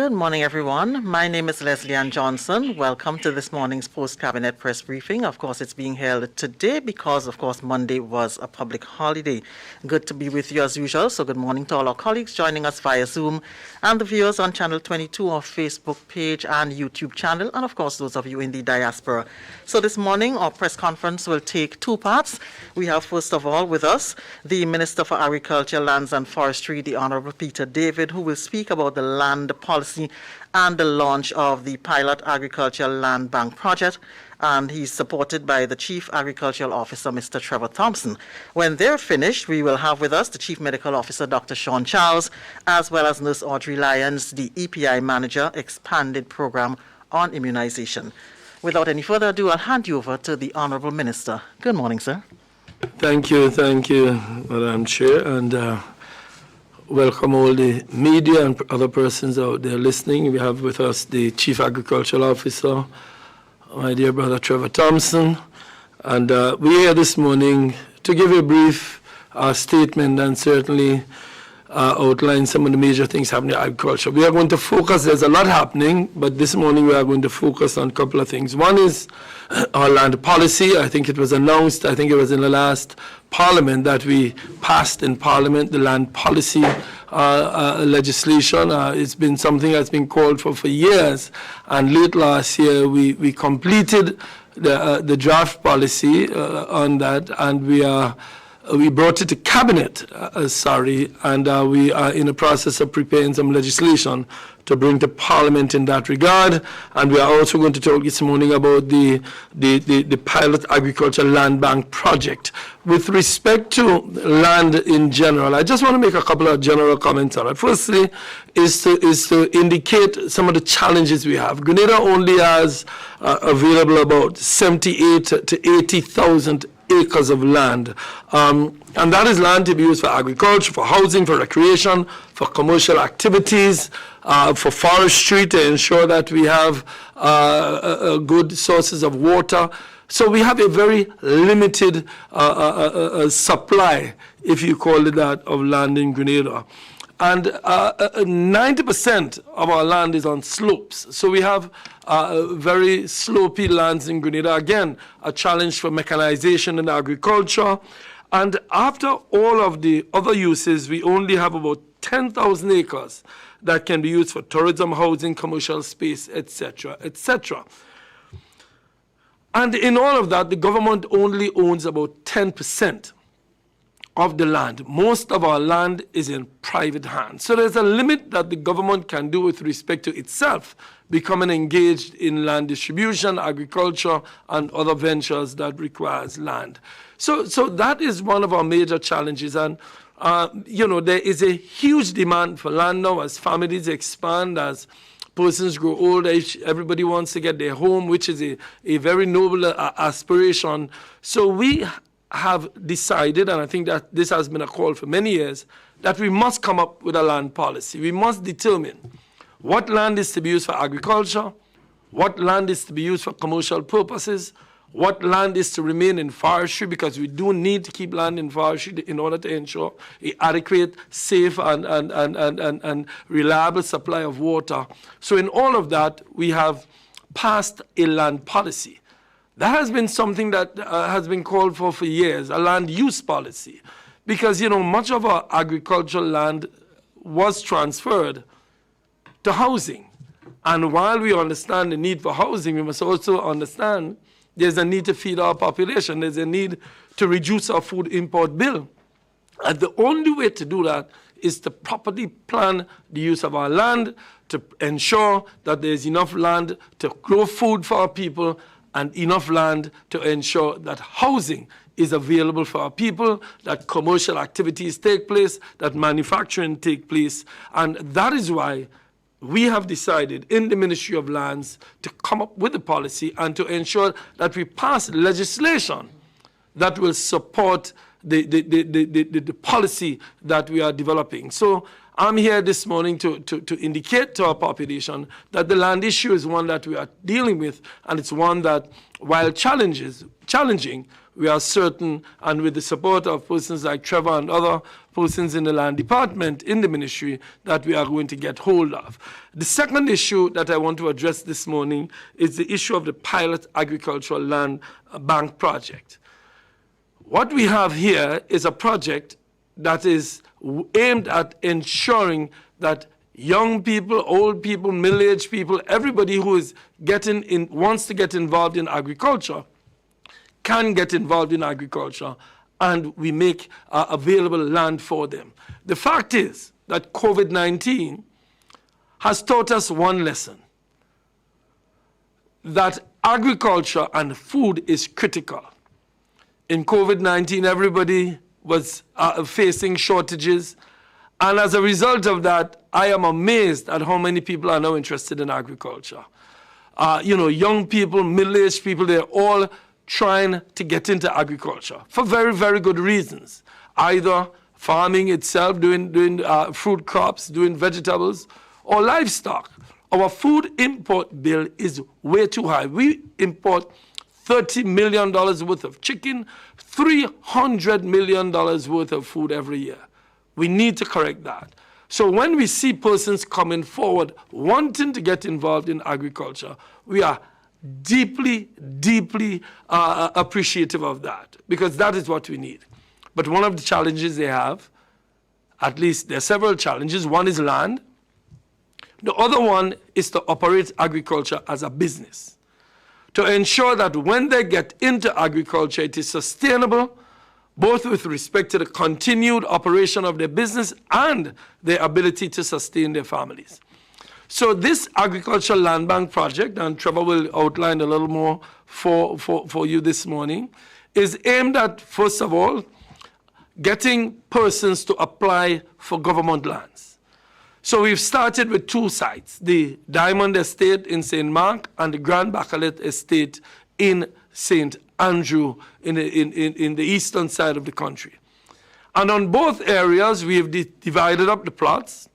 Good morning, everyone. My name is Leslie Ann Johnson. Welcome to this morning's post-cabinet press briefing. Of course, it's being held today because, of course, Monday was a public holiday. Good to be with you as usual. So good morning to all our colleagues joining us via Zoom and the viewers on Channel 22, our Facebook page and YouTube channel, and, of course, those of you in the diaspora. So this morning, our press conference will take two parts. We have, first of all, with us the Minister for Agriculture, Lands and Forestry, the Honorable Peter David, who will speak about the land policy and the launch of the pilot agricultural land bank project, and he's supported by the Chief Agricultural Officer, Mr. Trevor Thompson. When they're finished, we will have with us the Chief Medical Officer, Dr. Sean Charles, as well as Nurse Audrey Lyons, the EPI Manager, Expanded Program on Immunization. Without any further ado, I'll hand you over to the Honorable Minister. Good morning, sir. Thank you, Madam Chair, and welcome all the media and other persons out there listening. We have with us the Chief Agricultural Officer, my dear brother Trevor Thompson, and we're here this morning to give you a brief statement and certainly outline some of the major things happening in agriculture. We are going to focus, there's a lot happening, but this morning we are going to focus on a couple of things. One is our land policy. I think it was announced, I think it was in the last Parliament that we passed in Parliament the land policy legislation. It's been something that's been called for years, and late last year we completed the draft policy on that, and we brought it to Cabinet, and we are in the process of preparing some legislation to bring to Parliament in that regard. And we are also going to talk this morning about the pilot agriculture land bank project. With respect to land in general, I just want to make a couple of general comments on it. Firstly, is to indicate some of the challenges we have. Grenada only has available about 78 to 80,000 acres of land, and that is land to be used for agriculture, for housing, for recreation, for commercial activities, for forestry, to ensure that we have good sources of water. So we have a very limited supply, if you call it that, of land in Grenada. And 90% of our land is on slopes. So we have very slopey lands in Grenada. Again, a challenge for mechanization in agriculture. And after all of the other uses, we only have about 10,000 acres that can be used for tourism, housing, commercial space, etc., etc. And in all of that, the government only owns about 10% of the land. Most of our land is in private hands. So there's a limit that the government can do with respect to itself becoming engaged in land distribution, agriculture, and other ventures that requires land. So that is one of our major challenges. And there is a huge demand for land now as families expand, as persons grow older. Everybody wants to get their home, which is a very noble aspiration. So we have decided, and I think that this has been a call for many years, that we must come up with a land policy. We must determine what land is to be used for agriculture, what land is to be used for commercial purposes, what land is to remain in forestry, because we do need to keep land in forestry in order to ensure an adequate, safe, and reliable supply of water. So in all of that, we have passed a land policy. That has been something that has been called for years, a land use policy. Because, much of our agricultural land was transferred to housing. And while we understand the need for housing, we must also understand there's a need to feed our population. There's a need to reduce our food import bill. And the only way to do that is to properly plan the use of our land, to ensure that there's enough land to grow food for our people, and enough land to ensure that housing is available for our people, that commercial activities take place, that manufacturing take place. And that is why we have decided in the Ministry of Lands to come up with a policy and to ensure that we pass legislation that will support the policy that we are developing. So I'm here this morning to indicate to our population that the land issue is one that we are dealing with, and it's one that, while challenging, we are certain, and with the support of persons like Trevor and other persons in the land department in the ministry, that we are going to get hold of. The second issue that I want to address this morning is the issue of the pilot agricultural land bank project. What we have here is a project that is aimed at ensuring that young people, old people, middle-aged people, everybody who is wants to get involved in agriculture can get involved in agriculture, and we make available land for them. The fact is that COVID-19 has taught us one lesson, that agriculture and food is critical. In COVID-19, everybody was facing shortages, and as a result of that, I am amazed at how many people are now interested in agriculture. Young people, middle-aged people, they're all trying to get into agriculture for very, very good reasons. Either farming itself, doing fruit crops, doing vegetables, or livestock. Our food import bill is way too high. We import $30 million worth of chicken, $300 million worth of food every year. We need to correct that. So when we see persons coming forward wanting to get involved in agriculture, we are deeply, deeply appreciative of that, because that is what we need. But one of the challenges they have, at least there are several challenges. One is land. The other one is to operate agriculture as a business, to ensure that when they get into agriculture, it is sustainable, both with respect to the continued operation of their business and their ability to sustain their families. So this agricultural land bank project, and Trevor will outline a little more for you this morning, is aimed at, first of all, getting persons to apply for government lands. So we've started with two sites, the Diamond Estate in St. Mark and the Grand Bacalet Estate in St. Andrew in the eastern side of the country. And on both areas, we have divided up the plots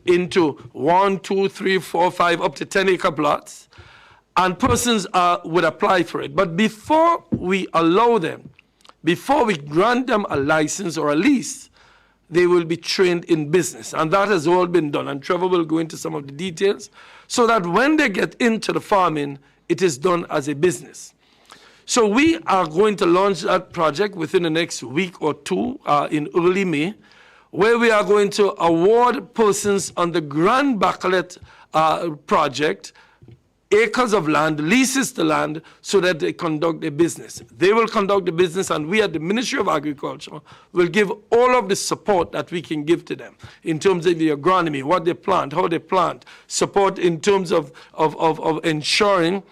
into 1, 2, 3, 4, 5, up to 10-acre plots, and persons would apply for it. But before we allow them, before we grant them a license or a lease, they will be trained in business. And that has all been done. And Trevor will go into some of the details, so that when they get into the farming, it is done as a business. So we are going to launch that project within the next week or two in early May, where we are going to award persons on the Grand Bacalet project acres of land, leases the land, so that they conduct a business. They will conduct the business, and we at the Ministry of Agriculture will give all of the support that we can give to them in terms of the agronomy, what they plant, how they plant, support in terms of ensuring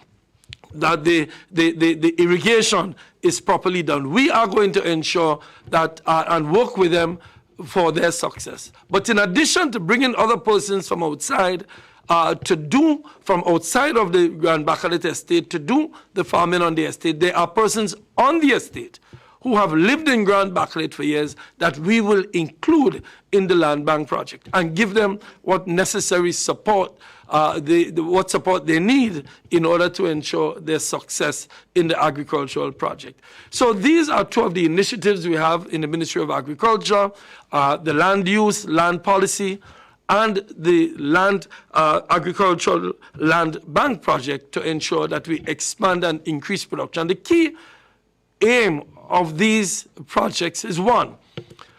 that the irrigation is properly done. We are going to ensure that and work with them for their success. But in addition to bringing other persons from outside, from outside of the Grand Bacalet estate to do the farming on the estate, there are persons on the estate who have lived in Grand Bacalet for years that we will include in the land bank project and give them what necessary support, what support they need in order to ensure their success in the agricultural project. So these are two of the initiatives we have in the Ministry of Agriculture, the land use, land policy, and the land agricultural land bank project to ensure that we expand and increase production. The key aim of these projects is, one,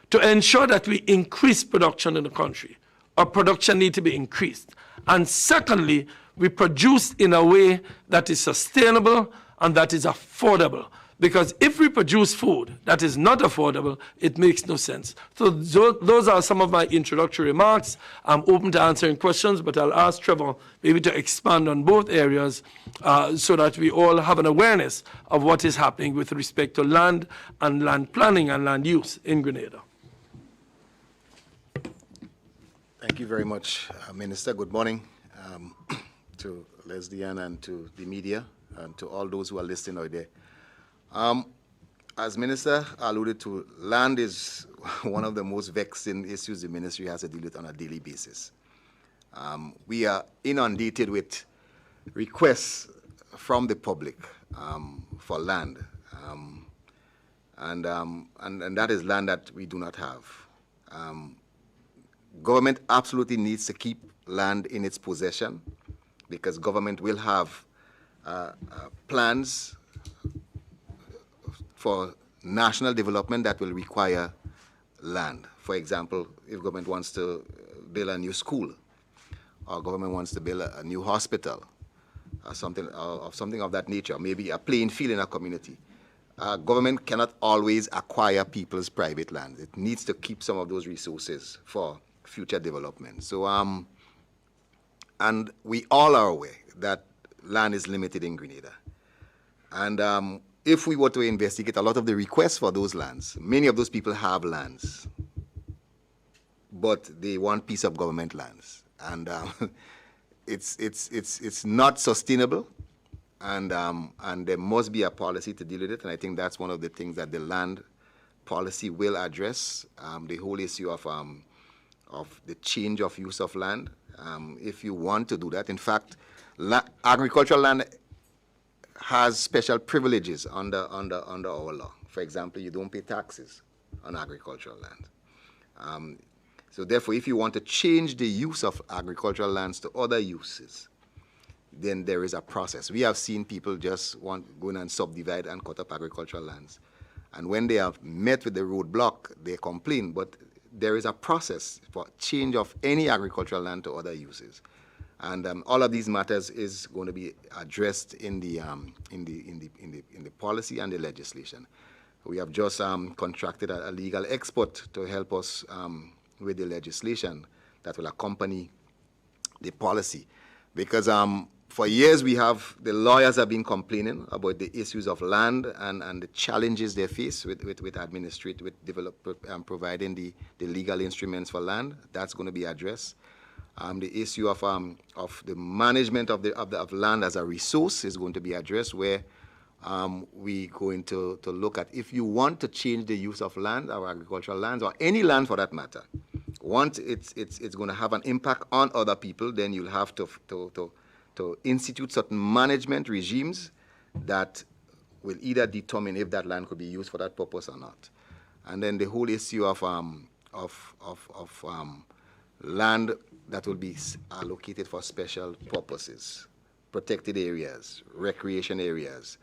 to ensure that we increase production in the country. Our production needs to be increased. And secondly, we produce in a way that is sustainable and that is affordable. Because if we produce food that is not affordable, it makes no sense. So those are some of my introductory remarks. I'm open to answering questions, but I'll ask Trevor maybe to expand on both areas so that we all have an awareness of what is happening with respect to land and land planning and land use in Grenada. Thank you very much, Minister. Good morning to Leslie Ann and to the media and to all those who are listening out there. As Minister alluded to, land is one of the most vexing issues the ministry has to deal with on a daily basis. We are inundated with requests from the public for land. and that is land that we do not have. Government absolutely needs to keep land in its possession because government will have plans for national development that will require land. For example, if government wants to build a new school, or government wants to build a new hospital, or something of that nature, maybe a playing field in a community. Government cannot always acquire people's private land. It needs to keep some of those resources for future development. So, and we all are aware that land is limited in Grenada. And if we were to investigate a lot of the requests for those lands, many of those people have lands, but they want piece of government lands. And it's not sustainable, and there must be a policy to deal with it. And I think that's one of the things that the land policy will address, the whole issue of the change of use of land. If you want to do that, in fact, agricultural land has special privileges under our law. For example, you don't pay taxes on agricultural land. So therefore, if you want to change the use of agricultural lands to other uses, then there is a process. We have seen people just go in and subdivide and cut up agricultural lands. And when they have met with the roadblock, they complain. But there is a process for change of any agricultural land to other uses. And all of these matters is going to be addressed in the policy and the legislation. We have just contracted a legal expert to help us with the legislation that will accompany the policy. Because for years the lawyers have been complaining about the issues of land and the challenges they face with providing the legal instruments for land. That's going to be addressed. The issue of the management of land as a resource is going to be addressed, where we're going to look at, if you want to change the use of land, our agricultural lands, or any land for that matter, once it's going to have an impact on other people, then you'll have to institute certain management regimes that will either determine if that land could be used for that purpose or not. And then the whole issue of land that will be allocated for special purposes, protected areas, recreation areas,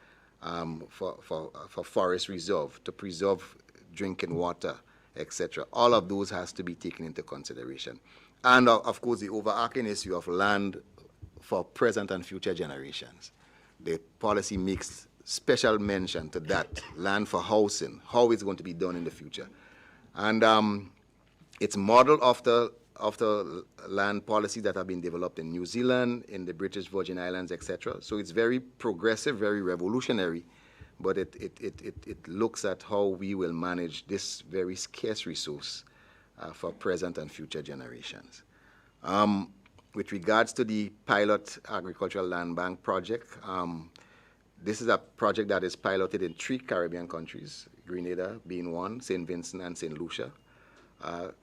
for forest reserve, to preserve drinking water, etc. All of those has to be taken into consideration. And of course, the overarching issue of land for present and future generations. The policy makes special mention to that, land for housing, how it's going to be done in the future. And it's modeled after land policies that have been developed in New Zealand, in the British Virgin Islands, etc. So it's very progressive, very revolutionary, but it looks at how we will manage this very scarce resource for present and future generations. With regards to the pilot agricultural land bank project, this is a project that is piloted in 3 Caribbean countries, Grenada being one, St. Vincent and St. Lucia.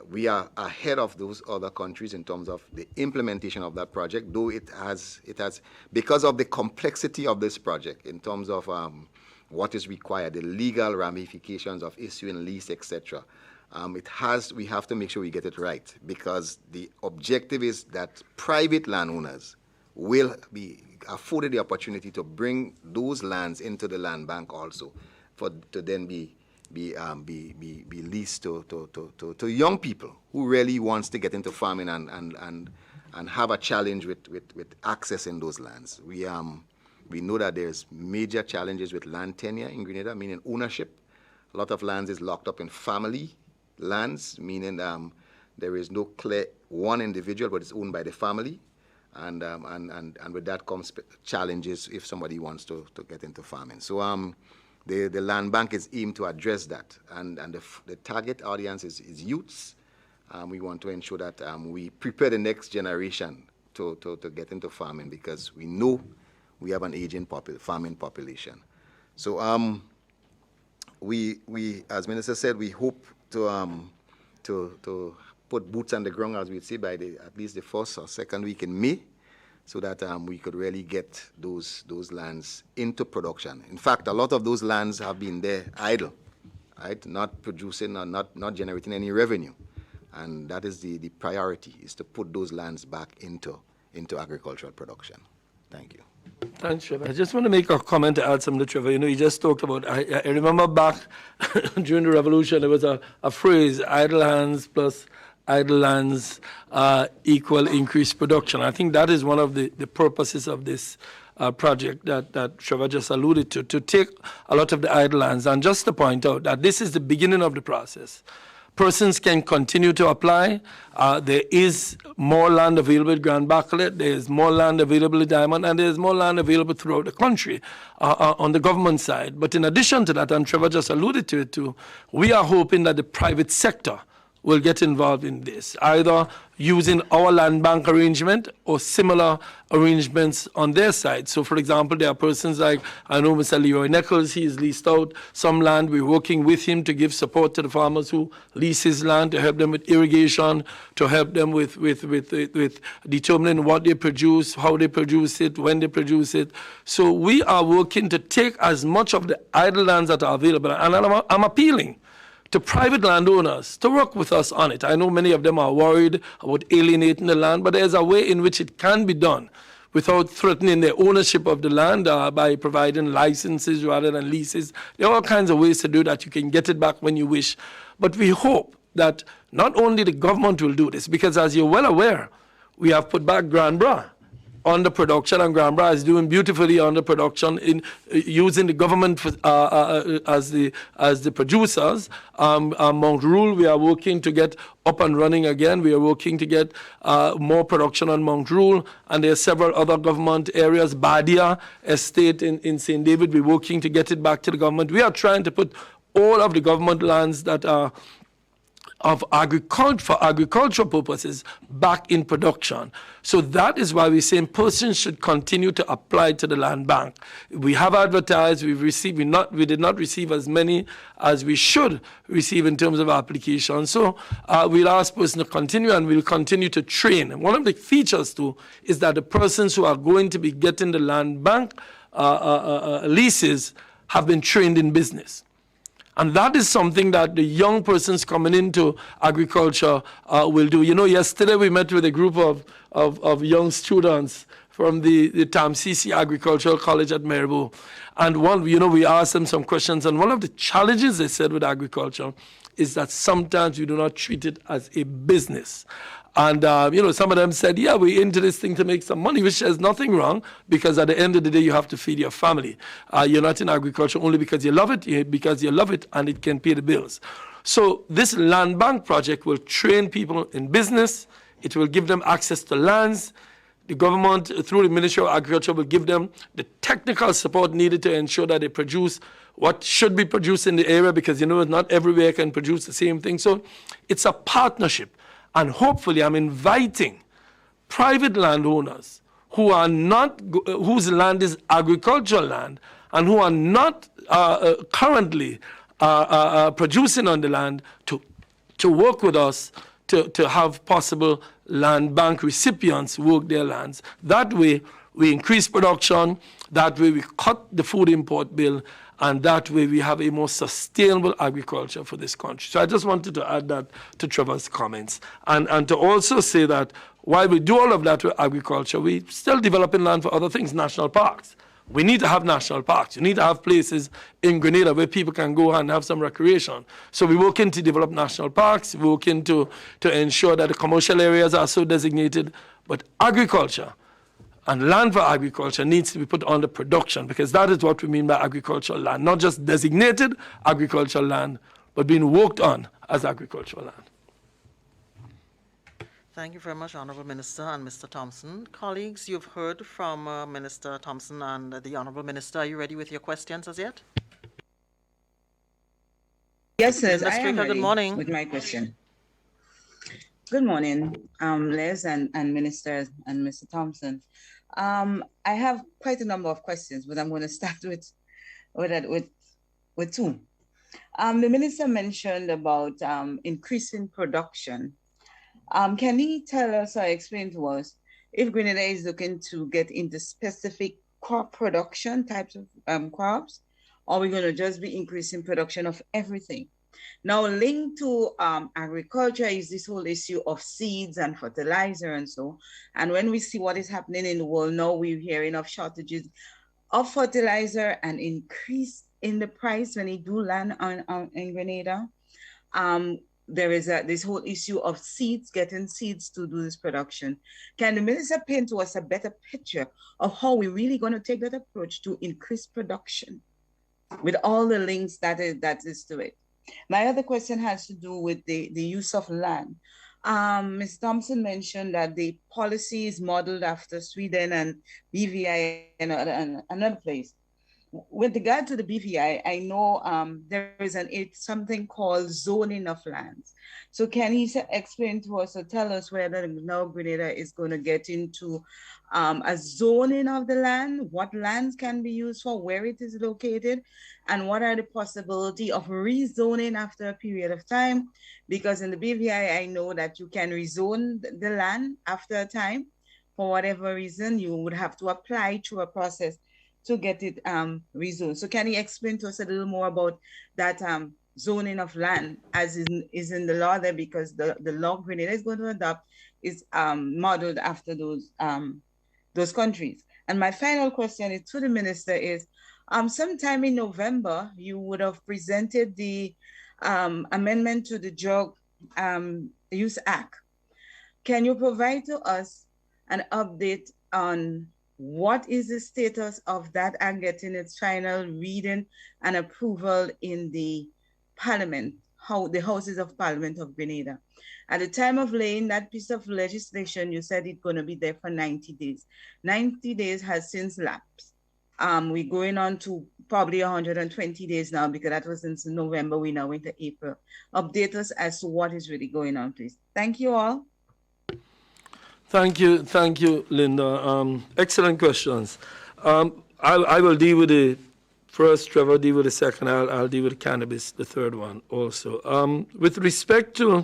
We are ahead of those other countries in terms of the implementation of that project, though it has, because of the complexity of this project in terms of what is required, the legal ramifications of issuing lease, etc. We have to make sure we get it right, because the objective is that private landowners will be afforded the opportunity to bring those lands into the land bank also, to then be leased to young people who really wants to get into farming and have a challenge with accessing those lands. We know that there's major challenges with land tenure in Grenada, meaning ownership. A lot of lands is locked up in family lands, meaning there is no clear one individual, but it's owned by the family. And with that comes challenges if somebody wants to get into farming. So the land bank is aimed to address that, and the target audience is youths. We want to ensure that we prepare the next generation to get into farming, because we know we have an aging farming population. So we, as Minister said, we hope to put boots on the ground, as we'd say, by at least the first or second week in May, so that we could really get those lands into production. In fact, a lot of those lands have been there idle right? Not producing or not generating any revenue. And that is the priority, is to put those lands back into agricultural production. Thank you. Thanks, Trevor. I just want to make a comment to add something to Trevor. You just talked about, I remember back during the revolution, there was a phrase, idle hands plus idle lands equal increased production. I think that is one of the purposes of this project that Trevor just alluded to take a lot of the idle lands. And just to point out that this is the beginning of the process. Persons can continue to apply. There is more land available at Grand Bacolet. There is more land available at Diamond, and there is more land available throughout the country on the government side. But in addition to that, and Trevor just alluded to it too, we are hoping that the private sector will get involved in this, either using our land bank arrangement or similar arrangements on their side. So, for example, there are persons like, I know Mr. Leroy Nichols, he's leased out some land. We're working with him to give support to the farmers who lease his land, to help them with irrigation, to help them with determining what they produce, how they produce it, when they produce it. So we are working to take as much of the idle lands that are available, and I'm appealing to private landowners to work with us on it. I know many of them are worried about alienating the land, but there's a way in which it can be done without threatening their ownership of the land by providing licenses rather than leases. There are all kinds of ways to do that. You can get it back when you wish. But we hope that not only the government will do this, because as you're well aware, we have put back Grand Bras under production, and Grand Bras is doing beautifully under production in using the government as the producers. Mount Rule, we are working to get up and running again. We are working to get more production on Mount Rule, and there are several other government areas. Badia Estate in St. David, we're working to get it back to the government. We are trying to put all of the government lands that are for agricultural purposes back in production. So that is why we're saying persons should continue to apply to the land bank. We have advertised, we did not receive as many as we should receive in terms of applications. So we'll ask persons to continue, and we'll continue to train. And one of the features too is that the persons who are going to be getting the land bank leases have been trained in business. And that is something that the young persons coming into agriculture will do. Yesterday we met with a group of young students from the Tamsisi Agricultural College at Maribor. And we asked them some questions. And one of the challenges they said with agriculture is that sometimes we do not treat it as a business. And, some of them said, yeah, we're into this thing to make some money, which there's nothing wrong, because at the end of the day, you have to feed your family. You're not in agriculture only because you love it, because you love it and it can pay the bills. So this land bank project will train people in business. It will give them access to lands. The government, through the Ministry of Agriculture, will give them the technical support needed to ensure that they produce what should be produced in the area, because, not everywhere can produce the same thing. So it's a partnership. And hopefully I'm inviting private landowners whose land is agricultural land and who are not currently producing on the land to work with us to have possible land bank recipients work their lands. That way we increase production, that way we cut the food import bill, and that way we have a more sustainable agriculture for this country. So I just wanted to add that to Trevor's comments. And to also say that while we do all of that with agriculture, we're still developing land for other things, national parks. We need to have national parks. You need to have places in Grenada where people can go and have some recreation. So we're working to develop national parks. We're working to ensure that the commercial areas are so designated. But agriculture and land for agriculture needs to be put under production, because that is what we mean by agricultural land, not just designated agricultural land, but being worked on as agricultural land. Thank you very much, Honourable Minister and Mr. Thompson. Colleagues, you've heard from Minister Thompson and the Honourable Minister. Are you ready with your questions as yet? Yes, sir. I am ready. Good morning. With my question. Good morning, Les and Minister and Mr. Thompson. I have quite a number of questions, but I'm going to start with two. The minister mentioned about increasing production. Can he tell us or explain to us if Grenada is looking to get into specific crop production types of crops, or we're going to just be increasing production of everything. Now, linked to agriculture is this whole issue of seeds and fertilizer and so. And when we see what is happening in the world now, we're hearing of shortages of fertilizer and increase in the price when you do land in Grenada. There is this whole issue of seeds, getting seeds to do this production. Can the minister paint to us a better picture of how we're really going to take that approach to increase production with all the links that is to it? My other question has to do with the use of land. Ms. Thompson mentioned that the policy is modeled after Sweden and BVI and another place. With regard to the BVI, I know there is something called zoning of lands. So can he explain to us or tell us whether now Grenada is going to get into a zoning of the land, what lands can be used for, where it is located, and what are the possibility of rezoning after a period of time? Because in the BVI, I know that you can rezone the land after a time. For whatever reason, you would have to apply through a process to get it rezoned. So can you explain to us a little more about that zoning of land as is in the law there, because the law Grenada is going to adopt is modeled after those countries. And my final question is to the minister is, sometime in November, you would have presented the amendment to the Drug Use Act. Can you provide to us an update on what is the status of that and getting its final reading and approval in the Parliament, the Houses of Parliament of Grenada? At the time of laying that piece of legislation, you said it's going to be there for 90 days. 90 days has since lapsed. We're going on to probably 120 days now, because that was since November. We now into April. Update us as to what is really going on, please. Thank you all. Thank you, Linda. Excellent questions. I will deal with the first, Trevor deal with the second, I'll deal with cannabis, the third one also. With respect to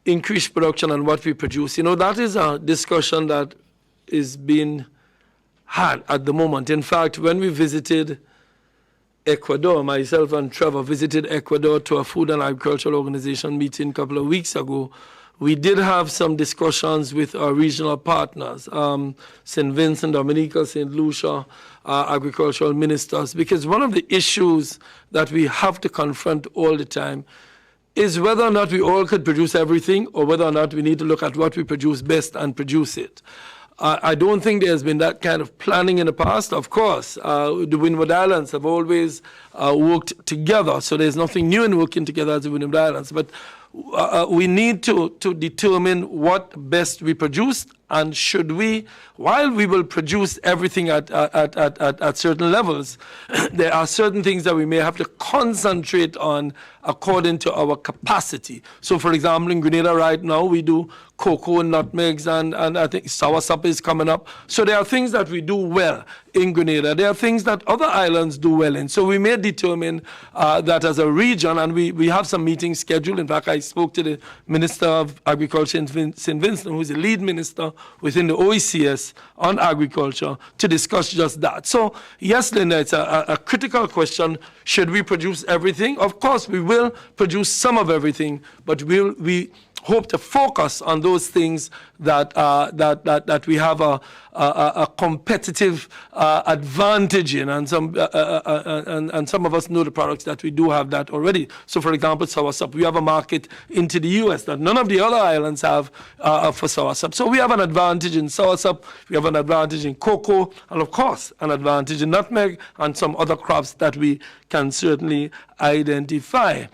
increased production and what we produce, that is a discussion that is being had at the moment. In fact, when we visited Ecuador, myself and Trevor visited Ecuador to a food and agricultural organization meeting a couple of weeks ago, we did have some discussions with our regional partners, St. Vincent, Dominica, St. Lucia, agricultural ministers, because one of the issues that we have to confront all the time is whether or not we all could produce everything, or whether or not we need to look at what we produce best and produce it. I don't think there's been that kind of planning in the past. Of course, the Windward Islands have always worked together, so there's nothing new in working together as the Windward Islands. But we need to determine what best we produce, and should we, while we will produce everything at certain levels, there are certain things that we may have to concentrate on according to our capacity. So, for example, in Grenada right now, we do cocoa, nutmegs, and I think soursop is coming up. So there are things that we do well in Grenada. There are things that other islands do well in. So we may determine that as a region, and we have some meetings scheduled. In fact, I spoke to the Minister of Agriculture in St. Vincent, who is the lead minister within the OECS on agriculture, to discuss just that. So yes, Linda, it's a critical question. Should we produce everything? Of course, we will produce some of everything, but we hope to focus on those things that we have a competitive advantage in, and some of us know the products that we do have that already. So, for example, soursop, we have a market into the U.S. that none of the other islands have for soursop. So we have an advantage in soursop, we have an advantage in cocoa, and of course, an advantage in nutmeg and some other crops that we can certainly identify.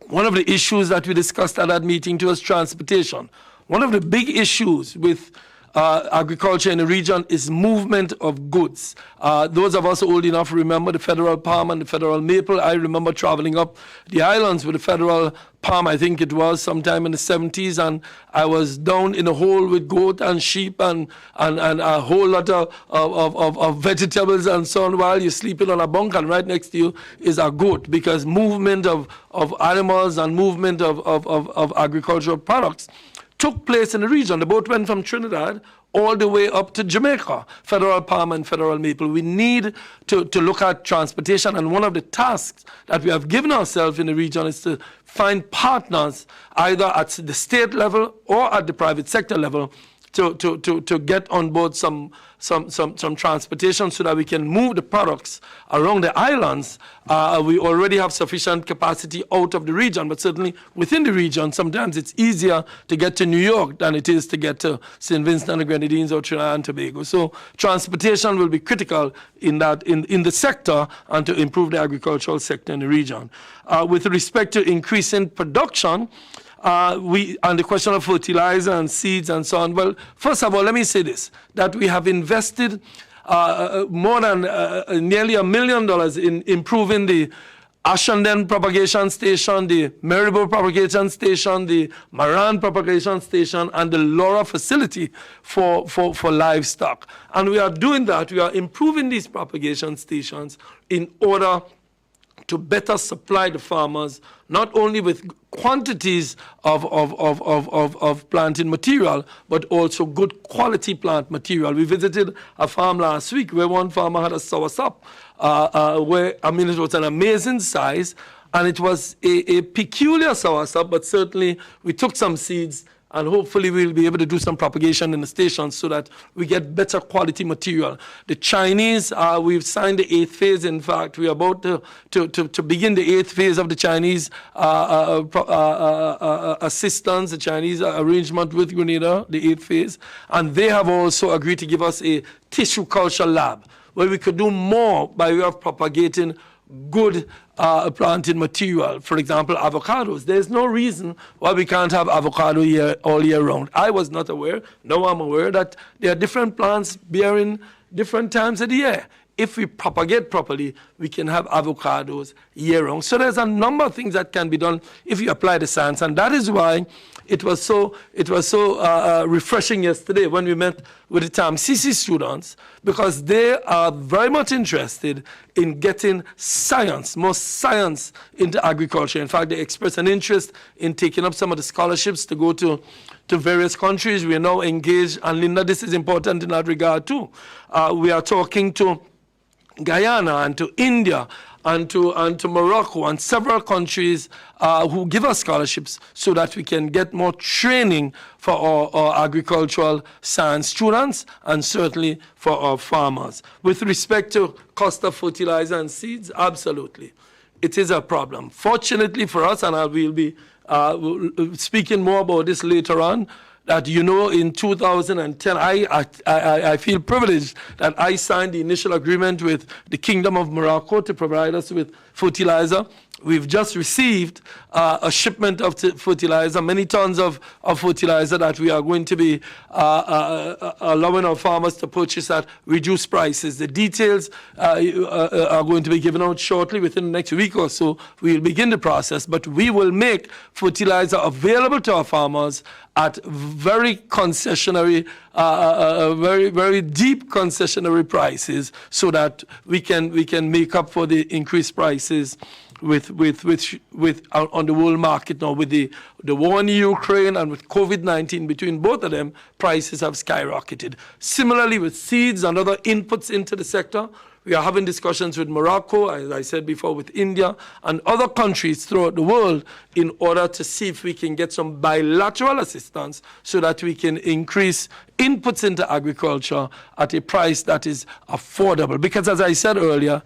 One of the issues that we discussed at that meeting too was transportation. One of the big issues with agriculture in the region is movement of goods. Those of us old enough remember the federal palm and the federal maple. I remember traveling up the islands with the federal palm, I think it was sometime in the 70s, and I was down in a hole with goat and sheep and a whole lot of vegetables and so on, while you're sleeping on a bunk, and right next to you is a goat, because movement of animals and movement of agricultural products took place in the region. The boat went from Trinidad all the way up to Jamaica, federal palm and federal maple. We need to look at transportation, and one of the tasks that we have given ourselves in the region is to find partners either at the state level or at the private sector level to get on board some transportation so that we can move the products around the islands. We already have sufficient capacity out of the region, but certainly within the region, sometimes it's easier to get to New York than it is to get to St. Vincent and the Grenadines or Trinidad and Tobago. So transportation will be critical in the sector and to improve the agricultural sector in the region. With respect to increasing production, and the question of fertilizer and seeds and so on. Well, first of all, let me say this, that we have invested more than nearly $1 million in improving the Ashandan propagation station, the Maribor propagation station, the Maran propagation station, and the Laura facility for livestock. And we are doing that. We are improving these propagation stations in order to better supply the farmers, not only with quantities of planting material, but also good quality plant material. We visited a farm last week where one farmer had a soursop, it was an amazing size, and it was a peculiar soursop, but certainly we took some seeds, and hopefully we'll be able to do some propagation in the station so that we get better quality material. The Chinese, we've signed the 8th phase. In fact, we're about to begin the 8th phase of the Chinese assistance, the Chinese arrangement with Grenada, the 8th phase. And they have also agreed to give us a tissue culture lab where we could do more by way of propagating good planting material. For example, avocados. There's no reason why we can't have avocado all year round. I was not aware, now I'm aware that there are different plants bearing different times of the year. If we propagate properly, we can have avocados year round. So there's a number of things that can be done if you apply the science, and that is why it was so refreshing yesterday when we met with the TAMCC students, because they are very much interested in getting more science into agriculture. In fact, they expressed an interest in taking up some of the scholarships to go to various countries. We are now engaged, and Linda, this is important in that regard too. We are talking to Guyana and to India and to Morocco and several countries who give us scholarships so that we can get more training for our agricultural science students and certainly for our farmers. With respect to cost of fertilizer and seeds, absolutely. It is a problem. Fortunately for us, and I will be speaking more about this later on, that in 2010, I feel privileged that I signed the initial agreement with the Kingdom of Morocco to provide us with fertilizer. We've just received a shipment of fertilizer, many tons of fertilizer that we are going to be allowing our farmers to purchase at reduced prices. The details are going to be given out shortly within the next week or so. We'll begin the process, but we will make fertilizer available to our farmers at very concessionary, very, very deep concessionary prices so that we can make up for the increased prices with on the world market now. With the war in Ukraine and with COVID-19, between both of them, prices have skyrocketed. Similarly, with seeds and other inputs into the sector, we are having discussions with Morocco, as I said before, with India and other countries throughout the world in order to see if we can get some bilateral assistance so that we can increase inputs into agriculture at a price that is affordable. Because as I said earlier,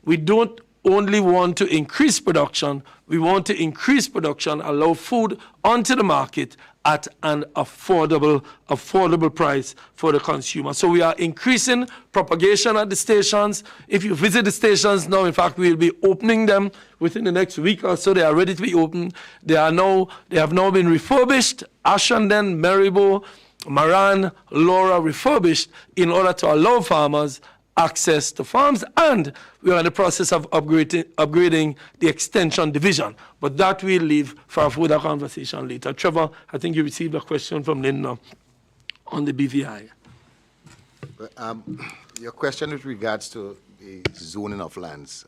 we don't only want to increase production, we want to increase production, allow food onto the market at an affordable price for the consumer. So we are increasing propagation at the stations. If you visit the stations now, in fact, we'll be opening them within the next week or so. They are ready to be opened. They have now been refurbished. Ashandan, Maribor, Maran, Laura refurbished in order to allow farmers access to farms, and we are in the process of upgrading the extension division. But that we'll leave for a further conversation later. Trevor, I think you received a question from Linda on the BVI. Your question with regards to the zoning of lands,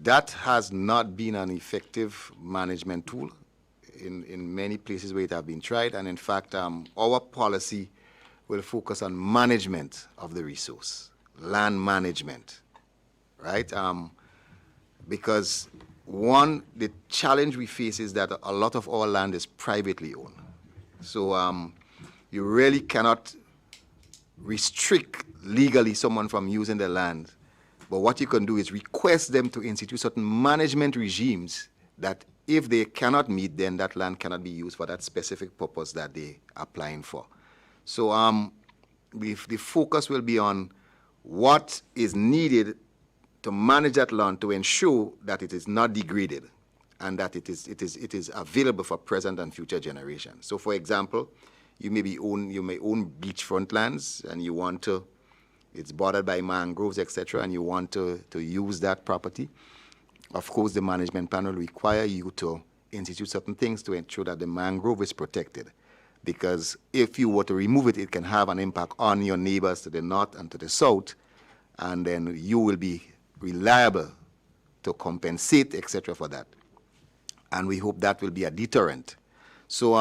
that has not been an effective management tool in many places where it has been tried. And in fact, our policy will focus on management of the resource, land management, right? Because one, the challenge we face is that a lot of our land is privately owned. So you really cannot restrict legally someone from using the land. But what you can do is request them to institute certain management regimes that if they cannot meet, then that land cannot be used for that specific purpose that they are applying for. So the focus will be on what is needed to manage that land to ensure that it is not degraded and that it is available for present and future generations. So for example, you may own beachfront lands and you want to, it's bordered by mangroves, etc., and you want to use that property. Of course, the management plan will require you to institute certain things to ensure that the mangrove is protected. Because if you were to remove it, it can have an impact on your neighbors to the north and to the south, and then you will be reliable to compensate, etc., for that. And we hope that will be a deterrent. So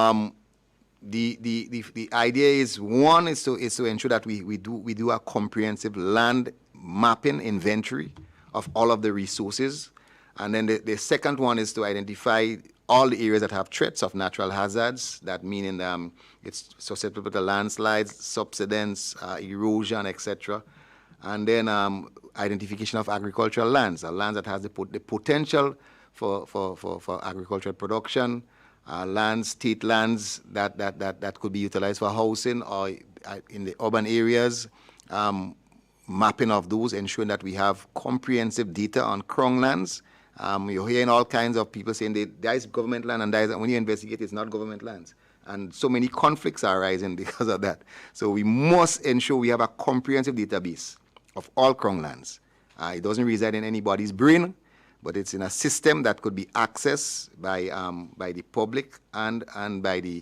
the idea is, one is to ensure that we do a comprehensive land mapping inventory of all of the resources. And then the second one is to identify all the areas that have threats of natural hazards, that meaning it's susceptible to landslides, subsidence, erosion, etc. And then identification of agricultural lands, lands that has the potential for agricultural production, lands, state lands that could be utilized for housing or in the urban areas, mapping of those, ensuring that we have comprehensive data on Crown lands. You're hearing all kinds of people saying there is government land, and when you investigate, it's not government lands. And so many conflicts are arising because of that. So we must ensure we have a comprehensive database of all Crown lands. It doesn't reside in anybody's brain, but it's in a system that could be accessed by the public and by the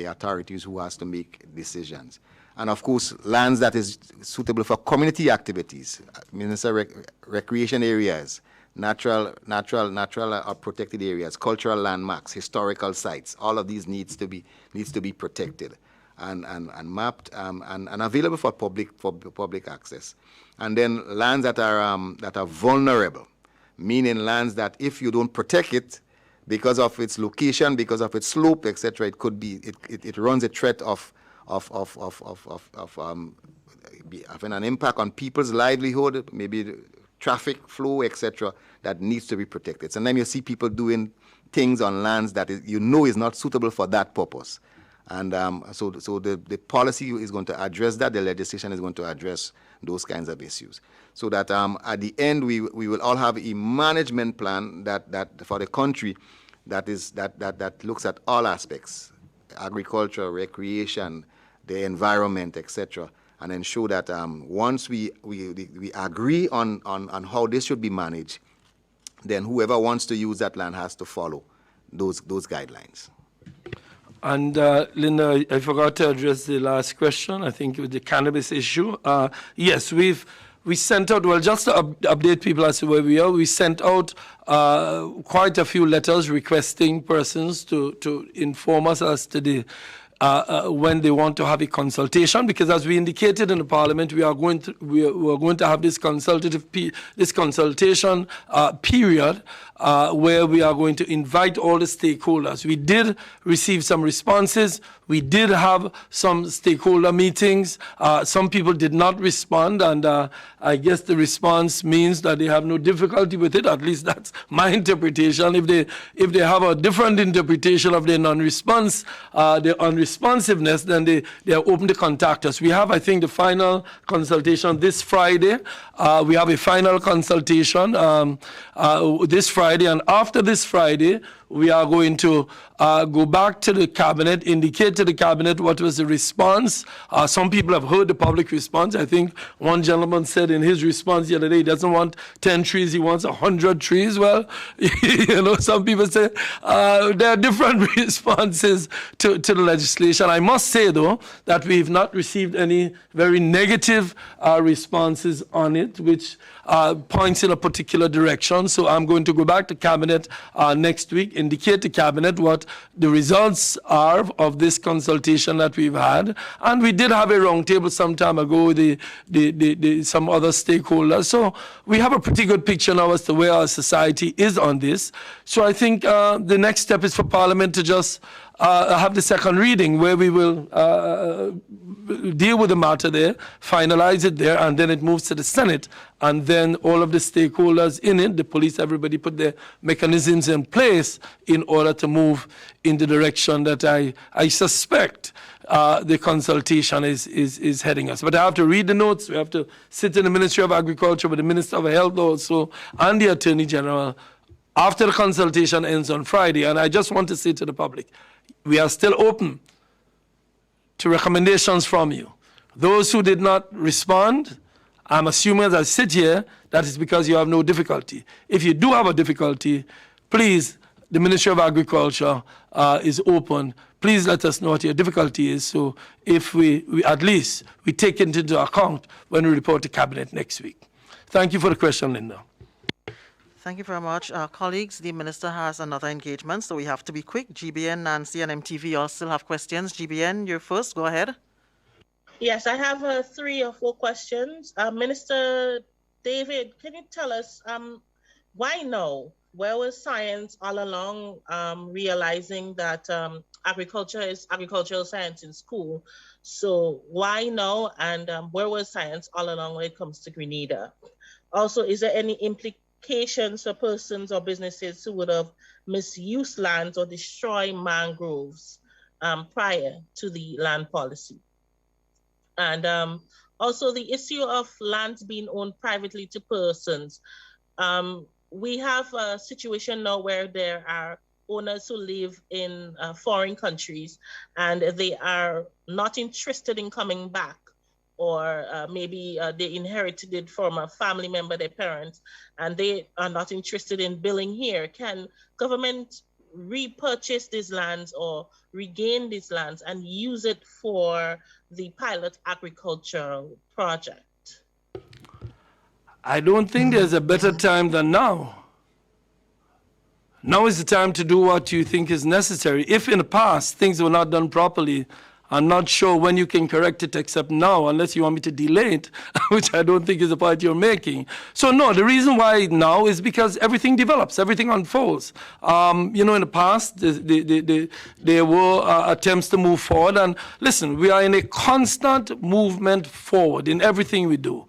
authorities who has to make decisions. And of course, lands that is suitable for community activities, recreation areas, natural or protected areas, cultural landmarks, historical sites. All of these needs to be protected and mapped and available for public access. And then lands that are vulnerable, meaning lands that if you don't protect it because of its location, because of its slope, etc., it could be it runs a threat of having an impact on people's livelihood, maybe traffic flow, etc., that needs to be protected. Sometimes you see people doing things on lands that is not suitable for that purpose. And so the policy is going to address that. The legislation is going to address those kinds of issues. So that at the end, we will all have a management plan that for the country that looks at all aspects, agriculture, recreation, the environment, etc., and ensure that once we agree on how this should be managed, then whoever wants to use that land has to follow those guidelines. And Linda, I forgot to address the last question. I think with the cannabis issue. Yes, we sent out, well, just to update people as to where we are, we sent out quite a few letters requesting persons to inform us as to the when they want to have a consultation, because as we indicated in the Parliament, we are going to have this consultation period where we are going to invite all the stakeholders. We did receive some responses. We did have some stakeholder meetings. Some people did not respond, and I guess the response means that they have no difficulty with it. At least that's my interpretation. If they have a different interpretation of their non-response, their unresponsiveness, then they are open to contact us. We have, I think, the final consultation this Friday. We have a final consultation this Friday, and after this Friday, we are going to go back to the Cabinet, indicate to the Cabinet what was the response. Some people have heard the public response. I think one gentleman said in his response the other day, he doesn't want 10 trees, he wants 100 trees. Well, some people say there are different responses to the legislation. legislation. I must say, though, that we've not received any very negative responses on it, which points in a particular direction. So I'm going to go back to Cabinet next week, indicate to Cabinet what the results are of this consultation that we've had. And we did have a roundtable some time ago with some other stakeholders. So we have a pretty good picture now as to where our society is on this. So I think the next step is for Parliament to just have the second reading, where we will deal with the matter there, finalize it there, and then it moves to the Senate. And then all of the stakeholders in it, the police, everybody put their mechanisms in place in order to move in the direction that I suspect the consultation is heading us. But I have to read the notes. We have to sit in the Ministry of Agriculture with the Minister of Health also, and the Attorney General after the consultation ends on Friday. And I just want to say to the public, we are still open to recommendations from you. Those who did not respond, I'm assuming as I sit here, that is because you have no difficulty. If you do have a difficulty, please, the Ministry of Agriculture is open. Please let us know what your difficulty is, so if we at least we take it into account when we report to Cabinet next week. Thank you for the question, Linda. Thank you very much. Colleagues, the Minister has another engagement, so we have to be quick. GBN, Nancy, and MTV all still have questions. GBN, you're first. Go ahead. Yes, I have 3 or 4 questions. Minister David, can you tell us why no? Where was science all along, realizing that agriculture is agricultural science in school? So why no? And where was science all along when it comes to Grenada? Also, is there any implications for persons or businesses who would have misused lands or destroyed mangroves prior to the land policy? And also the issue of lands being owned privately to persons. We have a situation now where there are owners who live in foreign countries and they are not interested in coming back, or maybe they inherited it from a family member, their parents, and they are not interested in building here. Can government repurchase these lands or regain these lands and use it for the pilot agricultural project? I don't think there's a better time than now. Now is the time to do what you think is necessary. If in the past things were not done properly, I'm not sure when you can correct it except now, unless you want me to delay it, which I don't think is the point you're making. So no, the reason why now is because everything develops, everything unfolds. In the past, there were attempts to move forward. And listen, we are in a constant movement forward in everything we do.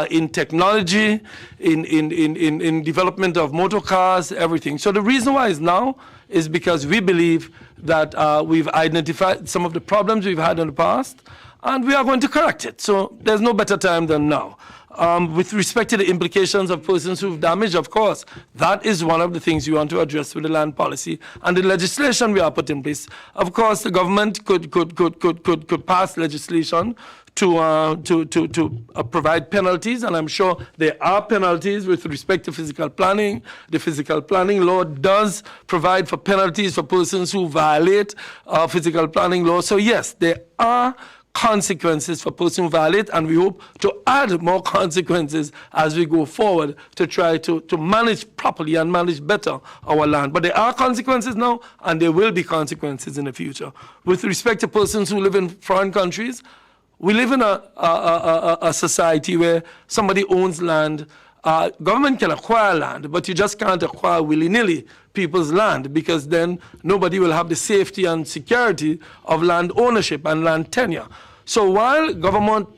In technology, in development of motor cars, everything. So the reason why is now is because we believe that we've identified some of the problems we've had in the past, and we are going to correct it. So there's no better time than now. With respect to the implications of persons who've damaged, of course, that is one of the things you want to address with the land policy and the legislation we are put in place. Of course, the government could pass legislation to provide penalties, and I'm sure there are penalties with respect to physical planning. The physical planning law does provide for penalties for persons who violate physical planning law. So yes, there are consequences for persons who violate, and we hope to add more consequences as we go forward to try to manage properly and manage better our land. But there are consequences now, and there will be consequences in the future. With respect to persons who live in foreign countries, we live in a society where somebody owns land. Government can acquire land, but you just can't acquire willy-nilly people's land, because then nobody will have the safety and security of land ownership and land tenure. So while government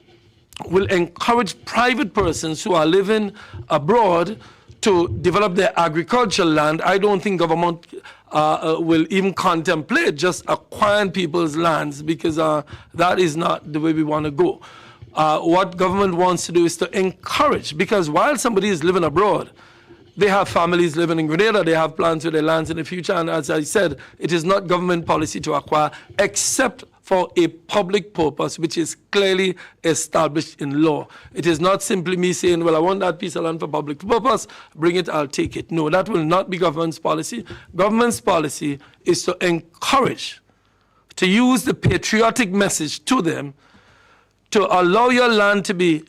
will encourage private persons who are living abroad to develop their agricultural land, I don't think government will even contemplate just acquiring people's lands, because that is not the way we want to go. What government wants to do is to encourage, because while somebody is living abroad, they have families living in Grenada, they have plans for their lands in the future, and as I said, it is not government policy to acquire except for a public purpose, which is clearly established in law. It is not simply me saying, well, I want that piece of land for public purpose, bring it, I'll take it. No, that will not be government's policy. Government's policy is to encourage, to use the patriotic message to them to allow your land to be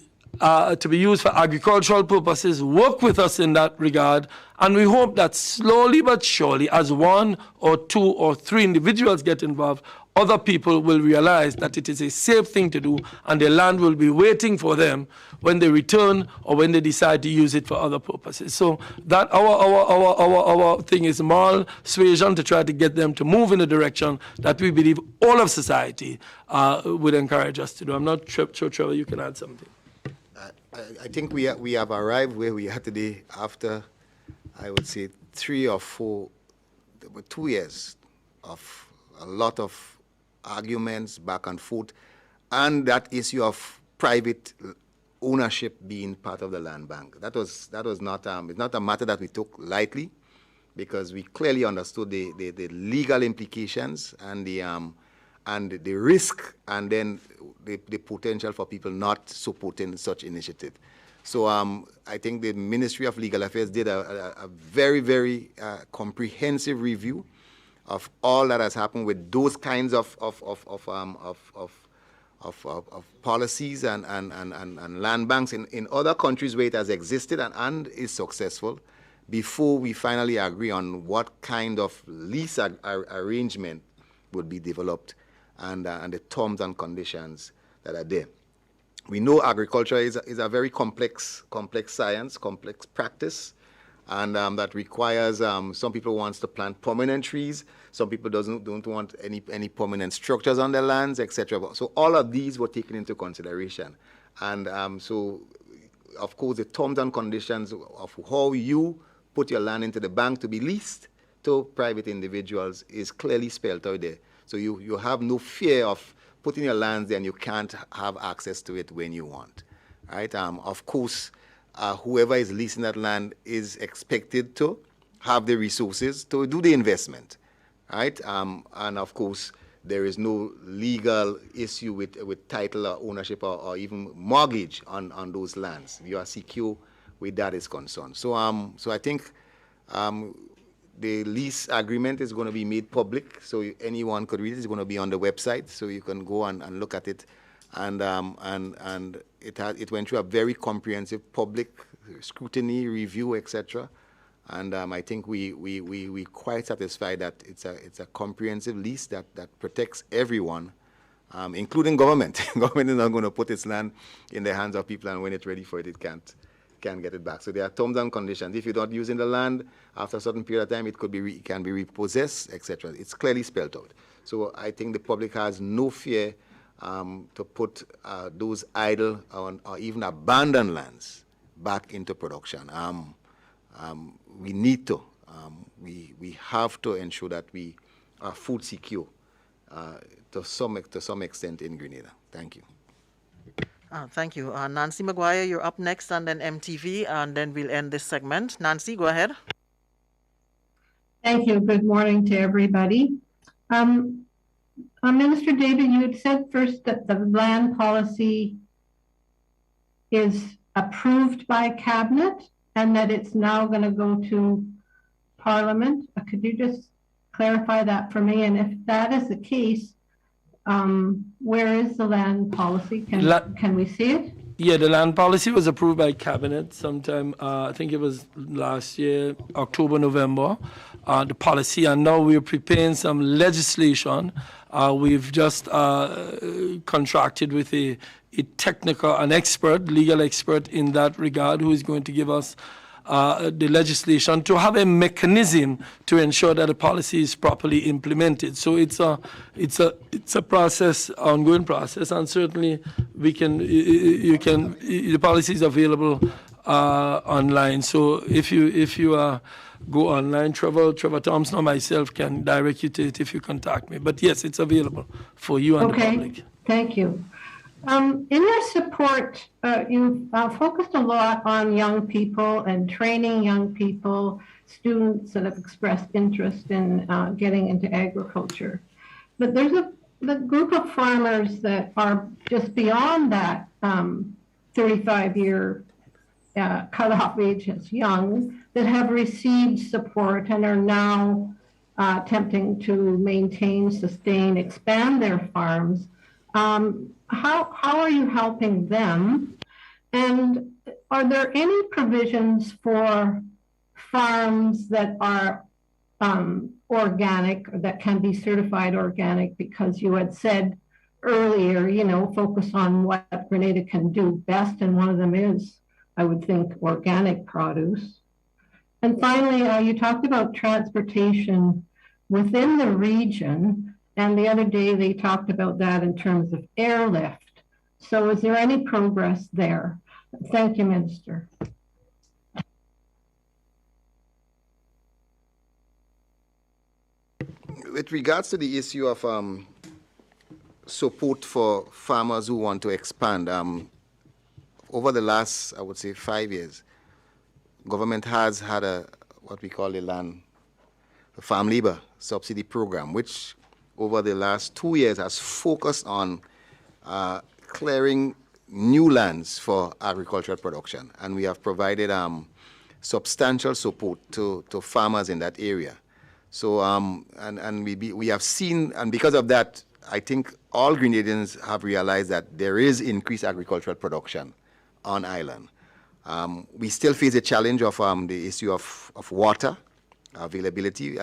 used for agricultural purposes. Work with us in that regard, and we hope that slowly but surely, as 1 or 2 or 3 individuals get involved, other people will realize that it is a safe thing to do, and the land will be waiting for them when they return or when they decide to use it for other purposes. So that our thing is moral suasion to try to get them to move in a direction that we believe all of society would encourage us to do. I'm not sure, Trevor, you can add something. I think we have arrived where we are today after, I would say, 3 or 4, 2 years of a lot of arguments back and forth, and that issue of private ownership being part of the land bank. That was not it's not a matter that we took lightly, because we clearly understood the legal implications and the risk, and then the potential for people not supporting such initiative. So I think the Ministry of Legal Affairs did a very, very comprehensive review of all that has happened with those kinds of policies and land banks in other countries where it has existed and is successful, before we finally agree on what kind of lease arrangement would be developed and the terms and conditions that are there. We know agriculture is a very complex science, complex practice, and that requires, some people want to plant permanent trees, some people don't want any permanent structures on their lands, etc. So all of these were taken into consideration. And so, of course, the terms and conditions of how you put your land into the bank to be leased to private individuals is clearly spelled out there. So you have no fear of putting your lands there and you can't have access to it when you want, right? Of course, whoever is leasing that land is expected to have the resources to do the investment, right? And of course, there is no legal issue with title or ownership or even mortgage on those lands. You are secure with that is concerned. So, so I think the lease agreement is going to be made public, so anyone could read it. It's going to be on the website, so you can go and look at it. And it went through a very comprehensive public scrutiny, review, etc. And I think we quite satisfied that it's a comprehensive lease that protects everyone, including government. Government is not going to put its land in the hands of people, and when it's ready for it, it can't get it back. So there are terms and conditions. If you're not using the land after a certain period of time, it can be repossessed, etc. It's clearly spelled out. So I think the public has no fear to put those idle or even abandoned lands back into production. We need to. We have to ensure that we are food secure to some extent in Grenada. Thank you. Thank you. Nancy McGuire, you're up next, and then MTV, and then we'll end this segment. Nancy, go ahead. Thank you. Good morning to everybody. Minister David, you had said first that the land policy is approved by Cabinet and that it's now going to go to Parliament. Could you just clarify that for me? And if that is the case, where is the land policy? Can we see it? Yeah, the land policy was approved by Cabinet sometime, I think it was last year, October, November, the policy, and now we're preparing some legislation. We've just contracted with an legal expert in that regard, who is going to give us the legislation to have a mechanism to ensure that the policy is properly implemented. So it's a process, ongoing process, and certainly the policy is available online. So if you go online, Trevor Thompson or myself can direct you to it if you contact me. But yes, it's available for you and the public. Thank you. In your support, you've focused a lot on young people and training young people, students that have expressed interest in getting into agriculture. But there's a group of farmers that are just beyond that 35-year cutoff age as young, that have received support and are now attempting to maintain, sustain, expand their farms. How are you helping them? And are there any provisions for farms that are organic, or that can be certified organic? Because you had said earlier, focus on what Grenada can do best, and one of them is, I would think, organic produce. And finally, you talked about transportation within the region, and the other day they talked about that in terms of airlift. So is there any progress there? Thank you, Minister. With regards to the issue of support for farmers who want to expand, over the last, I would say, 5 years, government has had what we call a farm labor subsidy program, which over the last 2 years has focused on clearing new lands for agricultural production. And we have provided substantial support to farmers in that area. So, and we have seen, and because of that, I think all Grenadians have realized that there is increased agricultural production on island. We still face a challenge of the issue of water availability,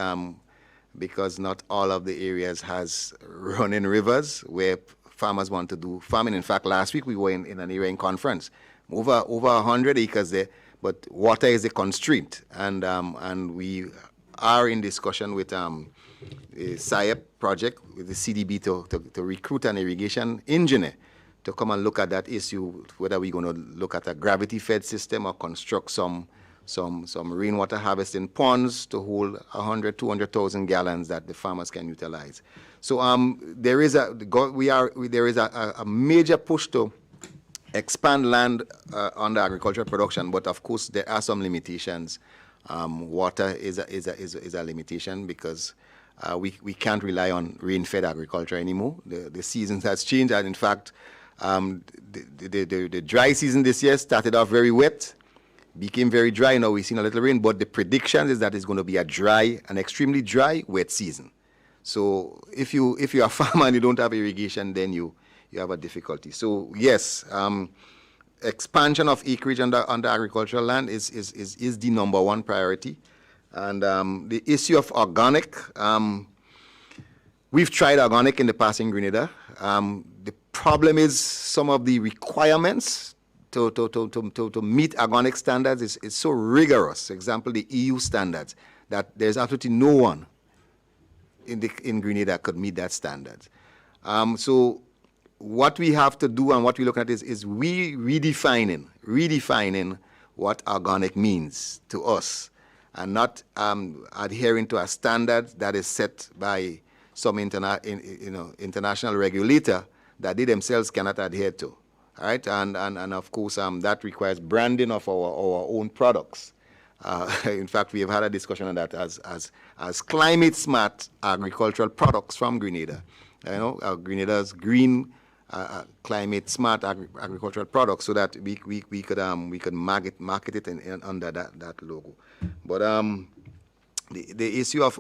because not all of the areas has running rivers where farmers want to do farming. In fact, last week we were in an area in conference, over 100 acres there, but water is a constraint, and we are in discussion with the SIEP project with the CDB to recruit an irrigation engineer to come and look at that issue, whether we're going to look at a gravity-fed system or construct some rainwater harvesting ponds to hold 100, 200,000 gallons that the farmers can utilize. So there is a major push to expand land under agricultural production, but of course there are some limitations. Water is a limitation because we can't rely on rain-fed agriculture anymore. The seasons has changed, and in fact, the dry season this year started off very wet, became very dry. Now we've seen a little rain, but the prediction is that it's going to be an extremely dry, wet season. So if you're a farmer and you don't have irrigation, then you have a difficulty. So yes, expansion of acreage under agricultural land is the number one priority. And the issue of organic, we've tried organic in the past in Grenada. The problem is some of the requirements to meet organic standards is so rigorous. For example, the EU standards, that there's absolutely no one in Grenada could meet that standard. So what we have to do and what we look at is redefining what organic means to us, and not adhering to a standard that is set by some international regulator that they themselves cannot adhere to. All right, and of course that requires branding of our own products. In fact, we have had a discussion on that as climate smart agricultural products from Grenada. Grenada's green climate smart agricultural products, so that we could market it under that logo. But the issue of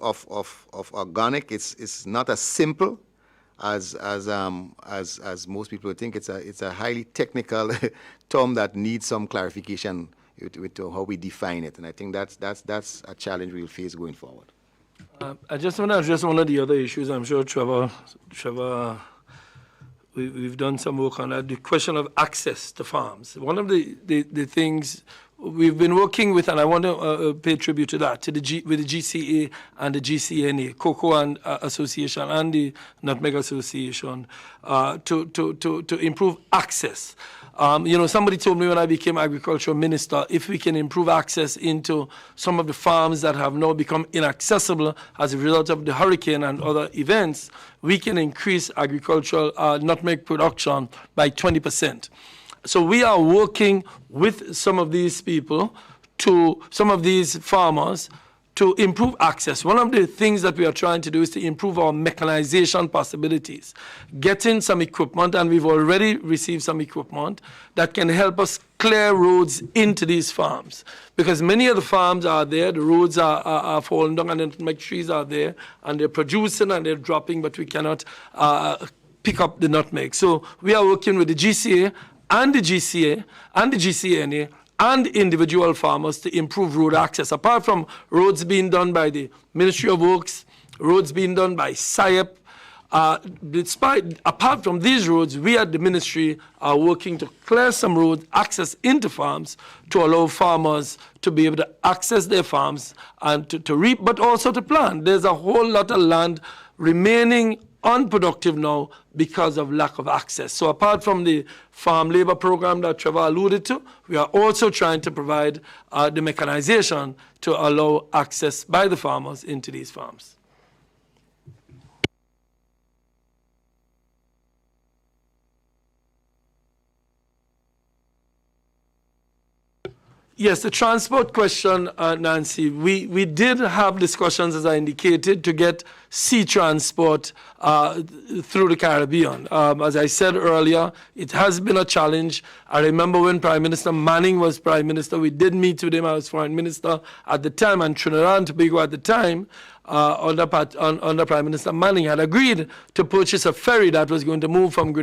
organic is not as simple as most people think. It's a highly technical term that needs some clarification with how we define it, and I think that's a challenge we'll face going forward. I just want to address one of the other issues. I'm sure Trevor, we've done some work on that. The question of access to farms. One of the things we've been working with, and I want to pay tribute to that, with the GCA and the GCNA, Cocoa and Association and the Nutmeg Association, to improve access. Somebody told me when I became agricultural minister, if we can improve access into some of the farms that have now become inaccessible as a result of the hurricane and other events, we can increase agricultural nutmeg production by 20%. So we are working with some of these people, some of these farmers, to improve access. One of the things that we are trying to do is to improve our mechanization possibilities, getting some equipment, and we've already received some equipment that can help us clear roads into these farms. Because many of the farms are there, the roads are falling down, and the nutmeg trees are there, and they're producing and they're dropping, but we cannot pick up the nutmeg. So we are working with the GCA and the GCA and the GCNA and individual farmers to improve road access. Apart from roads being done by the Ministry of Works, roads being done by SIEP, apart from these roads, we at the ministry are working to clear some road access into farms to allow farmers to be able to access their farms and to reap, but also to plant. There's a whole lot of land remaining unproductive now because of lack of access. So apart from the farm labor program that Trevor alluded to, we are also trying to provide the mechanization to allow access by the farmers into these farms. Yes, the transport question, Nancy, we did have discussions, as I indicated, to get sea transport through the Caribbean. As I said earlier, it has been a challenge. I remember when Prime Minister Manning was Prime Minister, we did meet with him. I was Foreign Minister at the time, and Trinidad and Tobago at the time, under Prime Minister Manning, had agreed to purchase a ferry that was going to move from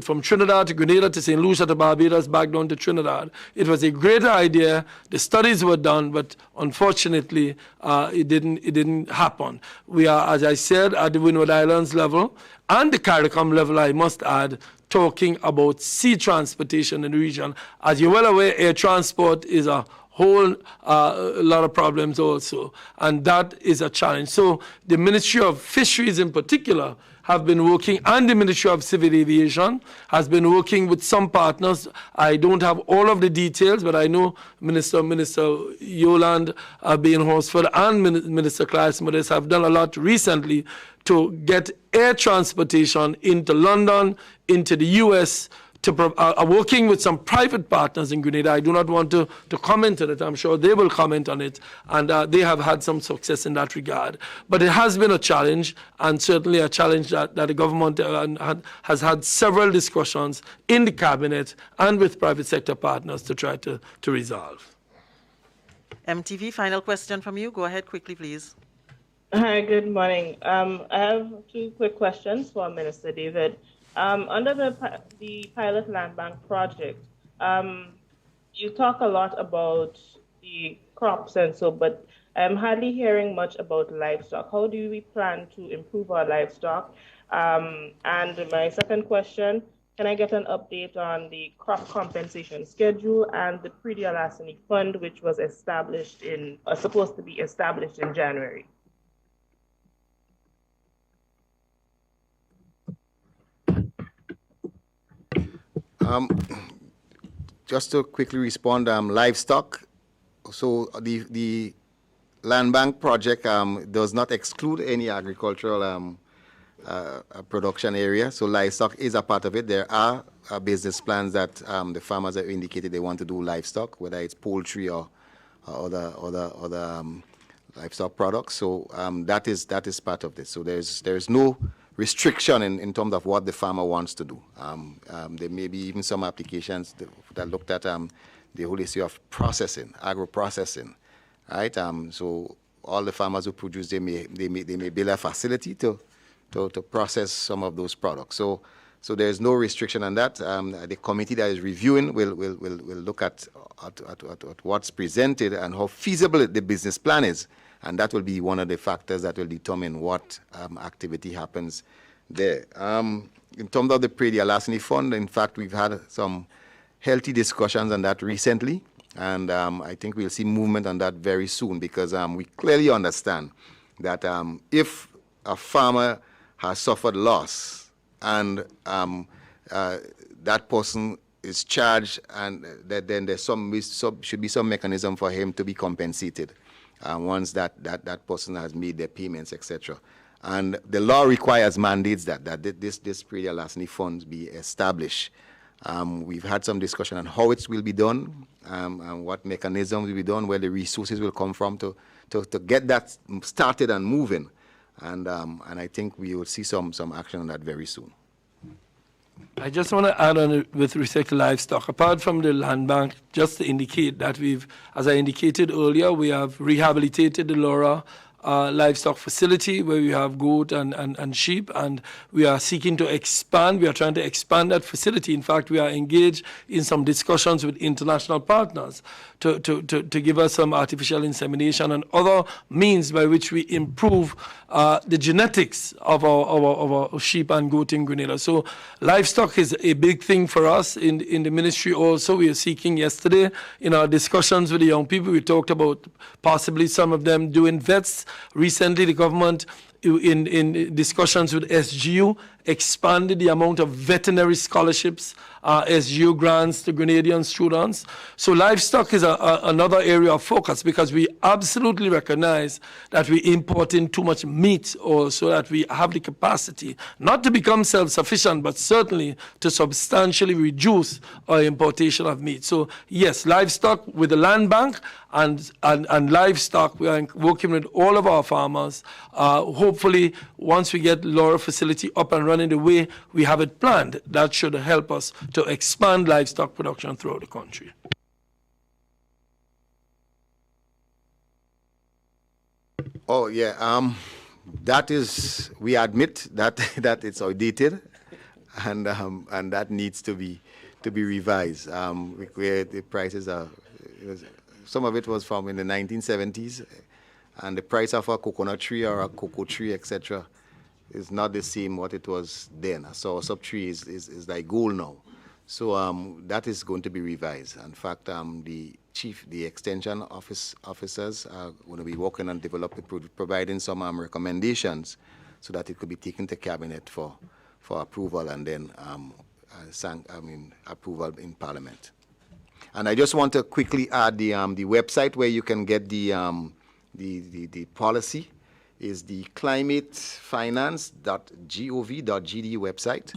from Trinidad to Grenada to St. Lucia to Barbados, back down to Trinidad. It was a great idea. The studies were done, but unfortunately, it didn't happen. We are, as I said, at the Windward Islands level and the CARICOM level, I must add, talking about sea transportation in the region. As you're well aware, air transport is a whole lot of problems also, and that is a challenge. So the Ministry of Fisheries in particular have been working, and the Ministry of Civil Aviation has been working with some partners. I don't have all of the details, but I know Minister Yolande Bain Horsford and Minister Claes Modest have done a lot recently to get air transportation into London, into the US, are working with some private partners in Grenada. I do not want to comment on it. I'm sure they will comment on it, and they have had some success in that regard. But it has been a challenge, and certainly a challenge that the government has had several discussions in the cabinet and with private sector partners to try to resolve. MTV, final question from you. Go ahead quickly, please. Hi, good morning. I have two quick questions for Minister David. Under the pilot land bank project, you talk a lot about the crops and so, but I'm hardly hearing much about livestock. How do we plan to improve our livestock? And my second question, can I get an update on the crop compensation schedule and the pre-Alasani fund, which was supposed to be established in January? Just to quickly respond, livestock. So the land bank project does not exclude any agricultural production area. So livestock is a part of it. There are business plans that the farmers have indicated they want to do livestock, whether it's poultry or other livestock products. So that is part of this. So there's no restriction in terms of what the farmer wants to do. There may be even some applications that looked at the whole issue of processing, agro-processing, right? So all the farmers who produce, they may build a facility to process some of those products. So there's no restriction on that. The committee that is reviewing will look at what's presented and how feasible the business plan is. And that will be one of the factors that will determine what activity happens there. In terms of the Alasani Fund, in fact, we've had some healthy discussions on that recently. And I think we'll see movement on that very soon, because we clearly understand that if a farmer has suffered loss and that person is charged, and then there should be some mechanism for him to be compensated once that person has made their payments, etc. And the law requires, mandates that this Alasani funds be established. We've had some discussion on how it will be done, and what mechanisms will be done, where the resources will come from to to get that started and moving. And I think we will see some action on that very soon. I just want to add on it with respect to livestock. Apart from the land bank, just to indicate that as I indicated earlier, we have rehabilitated the Laura livestock facility where we have goat and sheep, and we are seeking to expand. We are trying to expand that facility. In fact, we are engaged in some discussions with international partners to give us some artificial insemination and other means by which we improve the genetics of our sheep and goat in Grenada. So livestock is a big thing for us in the ministry also. We are seeking yesterday in our discussions with the young people, we talked about possibly some of them doing vets. Recently, the government, in discussions with SGU, expanded the amount of veterinary scholarships, SGU grants to Grenadian students. So livestock is another area of focus because we absolutely recognize that we import in too much meat, or so that we have the capacity not to become self-sufficient, but certainly to substantially reduce our importation of meat. So yes, livestock with the land bank and livestock, we are working with all of our farmers. Hopefully, once we get Laura facility up and running the way we have it planned, that should help us to expand livestock production throughout the country. Oh yeah, that is, we admit that that it's outdated, and that needs to be revised. Where the prices are, some of it was from in the 1970s, and the price of a coconut tree or a cocoa tree, etc., is not the same what it was then. So a sub tree is like gold now. So that is going to be revised. In fact, the extension officers are going to be working on developing, providing some recommendations so that it could be taken to cabinet for approval, and then approval in Parliament. And I just want to quickly add the website where you can get the policy is the climatefinance.gov.gd website,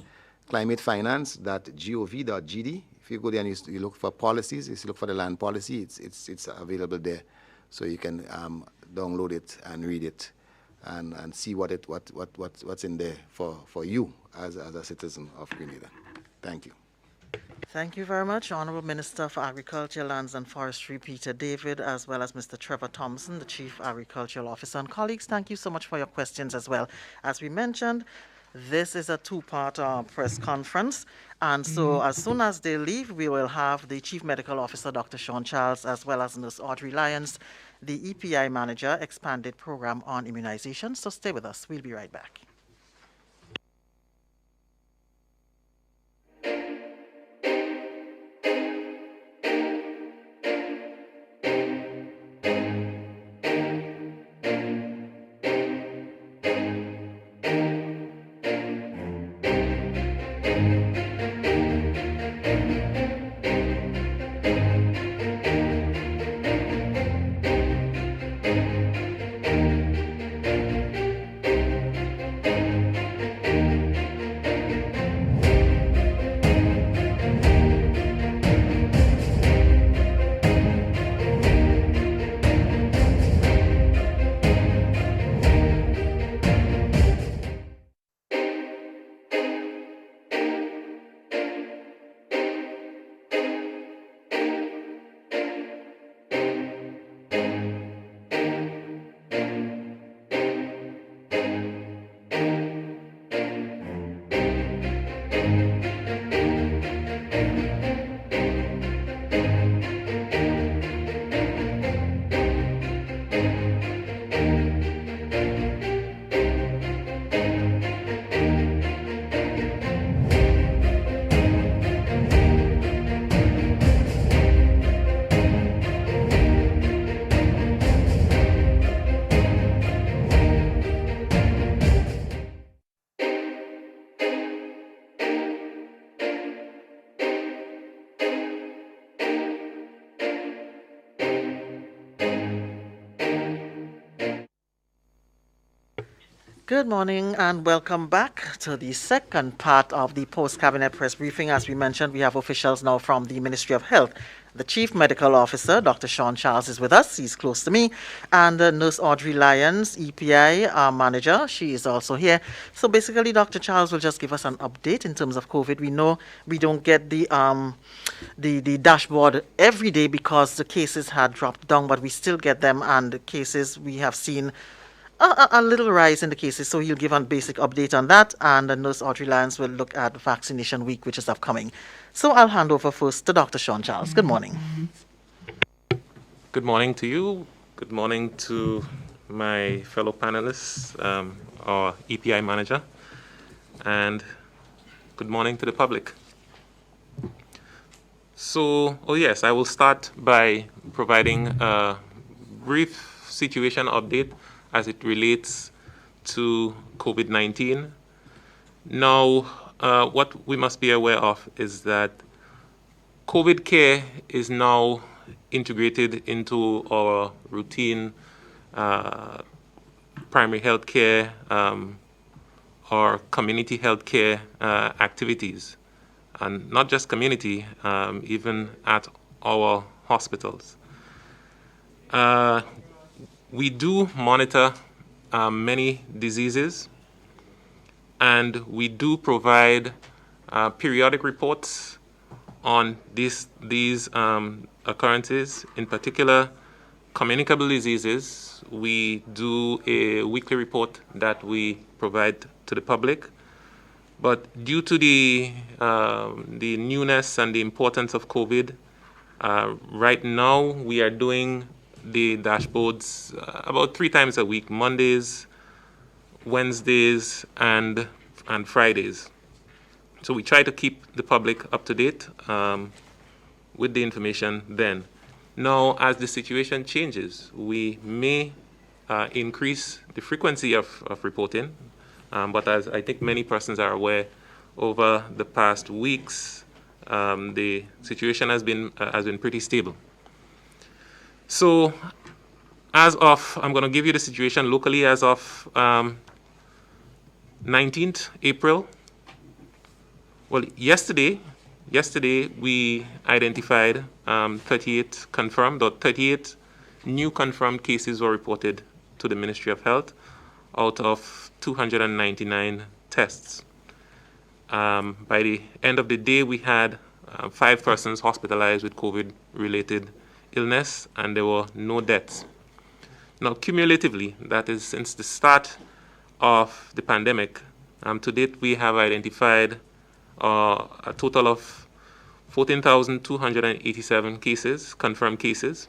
climatefinance.gov.gd. If you go there and you look for policies, if you look for the land policy, it's available there, so you can download it and read it and see what's in there for you as a citizen of Grenada. Thank you. Thank you very much, Honourable Minister for Agriculture, Lands and Forestry, Peter David, as well as Mr. Trevor Thompson, the Chief Agricultural Officer. And colleagues, thank you so much for your questions as well. As we mentioned, this is a two-part press conference, and so as soon as they leave, we will have the Chief Medical Officer, Dr. Sean Charles, as well as Nurse Audrey Lyons, the EPI Manager, Expanded Program on Immunization. So stay with us. We'll be right back. Good morning and welcome back to the second part of the post-cabinet press briefing. As we mentioned, we have officials now from the Ministry of Health The Chief Medical Officer, Dr. Sean Charles, is with us. He's close to me. And Nurse Audrey Lyons, EPI Manager, she is also here. So basically, Dr. Charles will just give us an update in terms of COVID. We know we don't get the dashboard every day because the cases had dropped down, but we still get them. And the cases, we have seen a little rise in the cases, so he'll give a basic update on that, and Nurse Audrey Lyons will look at Vaccination Week, which is upcoming. So I'll hand over first to Dr. Sean Charles. Good morning. Good morning to you. Good morning to my fellow panelists, our EPI manager, and good morning to the public. So, yes, I will start by providing a brief situation update as it relates to COVID-19. Now, what we must be aware of is that COVID care is now integrated into our routine primary health care or community health care activities. And not just community, even at our hospitals. We do monitor many diseases, and we do provide periodic reports on these occurrences. In particular, communicable diseases, we do a weekly report that we provide to the public. But due to the newness and the importance of COVID, right now we are doing the dashboards about 3 times a week: Mondays, Wednesdays, and Fridays. So we try to keep the public up to date with the information then. Now, as the situation changes, we may increase the frequency of reporting, but as I think many persons are aware, over the past weeks, the situation has been pretty stable. So, as of, I'm going to give you the situation locally as of 19th April. Well, yesterday we identified 38 confirmed, or 38 new confirmed cases were reported to the Ministry of Health out of 299 tests. By the end of the day, we had 5 persons hospitalized with COVID-related illness, and there were no deaths. Now, cumulatively, that is since the start of the pandemic, to date we have identified a total of 14,287 cases, confirmed cases,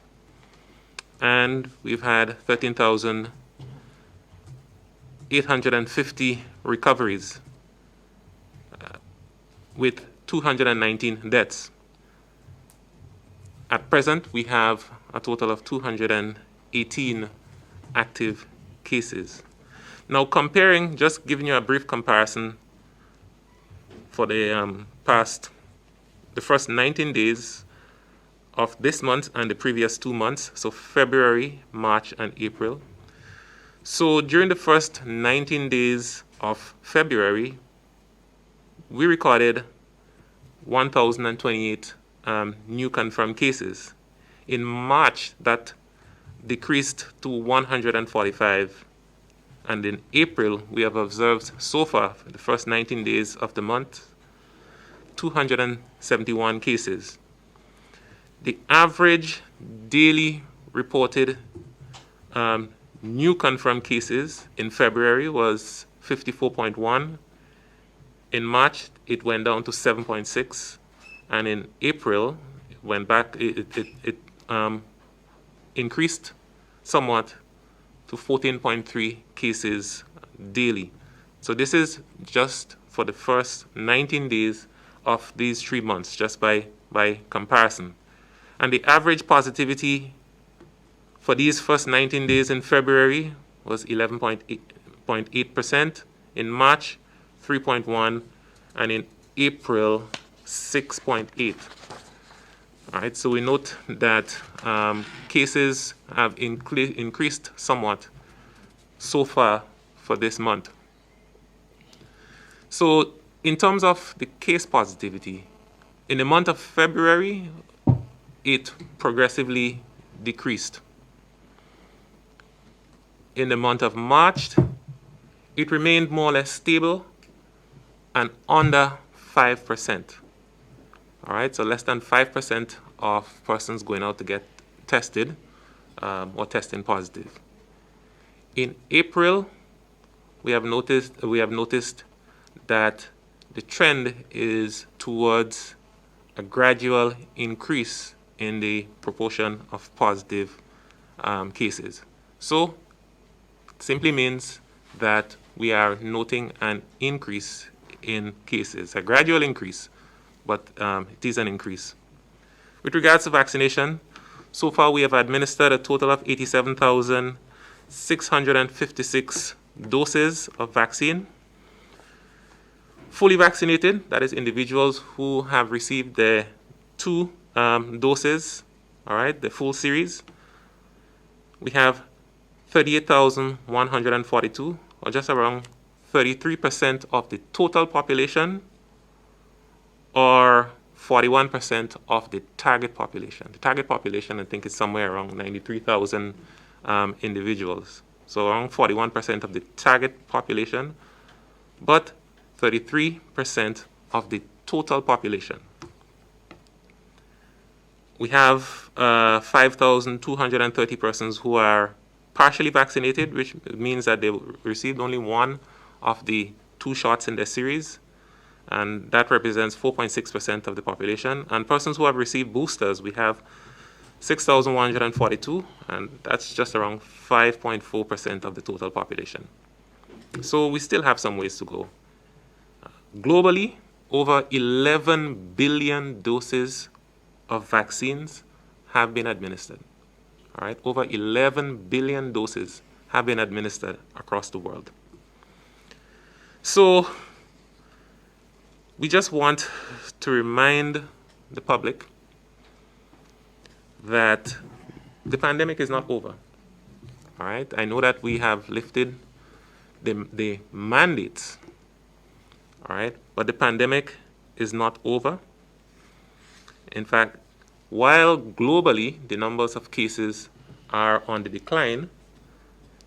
and we've had 13,850 recoveries with 219 deaths. At present, we have a total of 218 active cases. Now, comparing, just giving you a brief comparison for the first 19 days of this month and the previous 2 months, so February, March, and April. So during the first 19 days of February, we recorded 1,028 new confirmed cases. In March, that decreased to 145. And in April, we have observed so far, for the first 19 days of the month, 271 cases. The average daily reported new confirmed cases in February was 54.1. In March, it went down to 7.6. And in April, it went back, it increased somewhat to 14.3 cases daily. So this is just for the first 19 days of these 3 months, just by comparison. And the average positivity for these first 19 days in February was 11.8%, in March 3.1%, and in April 6.8%. All right, so we note that cases have increased somewhat so far for this month. So in terms of the case positivity, in the month of February, it progressively decreased. In the month of March, it remained more or less stable and under 5%. All right, so less than 5% of persons going out to get tested or testing positive. In April, we have noticed that the trend is towards a gradual increase in the proportion of positive cases. So it simply means that we are noting an increase in cases, a gradual increase, but it is an increase. With regards to vaccination, so far we have administered a total of 87,656 doses of vaccine. Fully vaccinated, that is individuals who have received their 2 doses, all right, the full series. We have 38,142, or just around 33% of the total population, or 41% of the target population. The target population, I think, is somewhere around 93,000 individuals. So around 41% of the target population, but 33% of the total population. We have 5,230 persons who are partially vaccinated, which means that they received only 1 of the 2 shots in the series, and that represents 4.6% of the population. And persons who have received boosters, we have 6,142, and that's just around 5.4% of the total population. So we still have some ways to go. Globally, over 11 billion doses of vaccines have been administered. All right, over 11 billion doses have been administered across the world. So we just want to remind the public that the pandemic is not over. All right, I know that we have lifted the mandates, all right, but the pandemic is not over. In fact, while globally the numbers of cases are on the decline,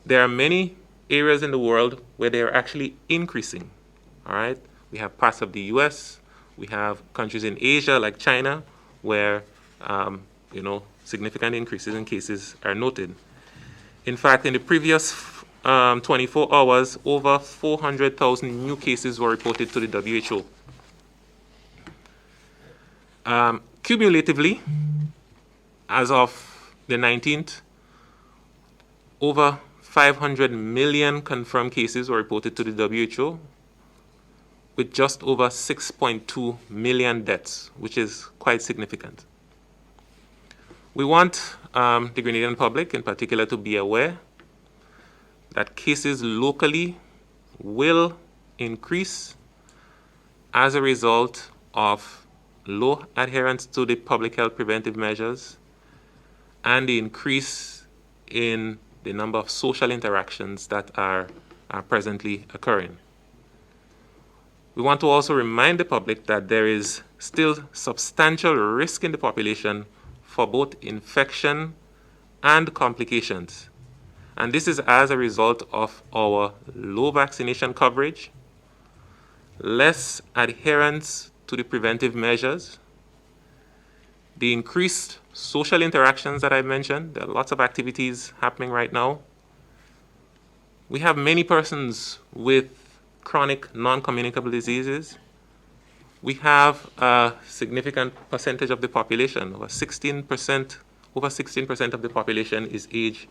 there are many areas in the world where they are actually increasing. All right, we have parts of the US, we have countries in Asia like China where significant increases in cases are noted. In fact, in the previous 24 hours, over 400,000 new cases were reported to the WHO. Cumulatively, as of the 19th, over 500 million confirmed cases were reported to the WHO, with just over 6.2 million deaths, which is quite significant. We want the Grenadian public in particular to be aware that cases locally will increase as a result of low adherence to the public health preventive measures and the increase in the number of social interactions that are presently occurring. We want to also remind the public that there is still substantial risk in the population for both infection and complications. And this is as a result of our low vaccination coverage, less adherence to the preventive measures, the increased social interactions that I mentioned. There are lots of activities happening right now. We have many persons with chronic non-communicable diseases. We have a significant percentage of the population, over 16% of the population is age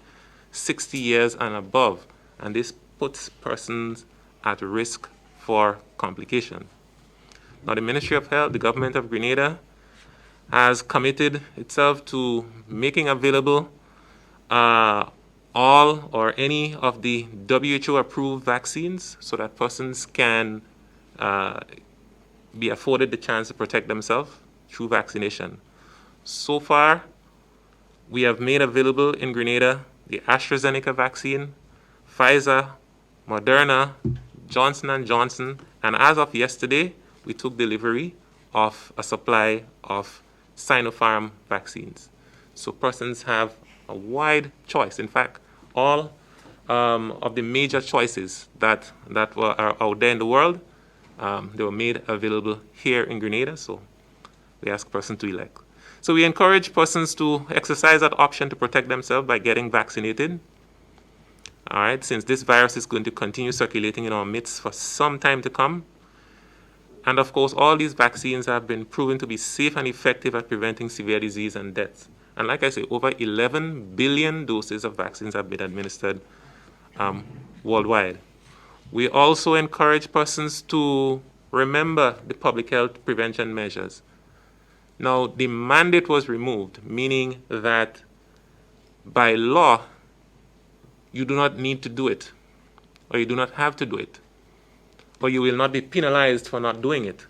60 years and above, and this puts persons at risk for complication. Now, the Ministry of Health, the government of Grenada, has committed itself to making available all or any of the WHO-approved vaccines so that persons can be afforded the chance to protect themselves through vaccination. So far, we have made available in Grenada the AstraZeneca vaccine, Pfizer, Moderna, Johnson & Johnson, and as of yesterday, we took delivery of a supply of Sinopharm vaccines. So persons have a wide choice. In fact, all of the major choices that are out there in the world, they were made available here in Grenada, so we ask persons to elect. So we encourage persons to exercise that option to protect themselves by getting vaccinated. All right, since this virus is going to continue circulating in our midst for some time to come. And of course, all these vaccines have been proven to be safe and effective at preventing severe disease and deaths. And like I say, over 11 billion doses of vaccines have been administered worldwide. We also encourage persons to remember the public health prevention measures. Now, the mandate was removed, meaning that by law, you do not need to do it, or you do not have to do it, or you will not be penalized for not doing it.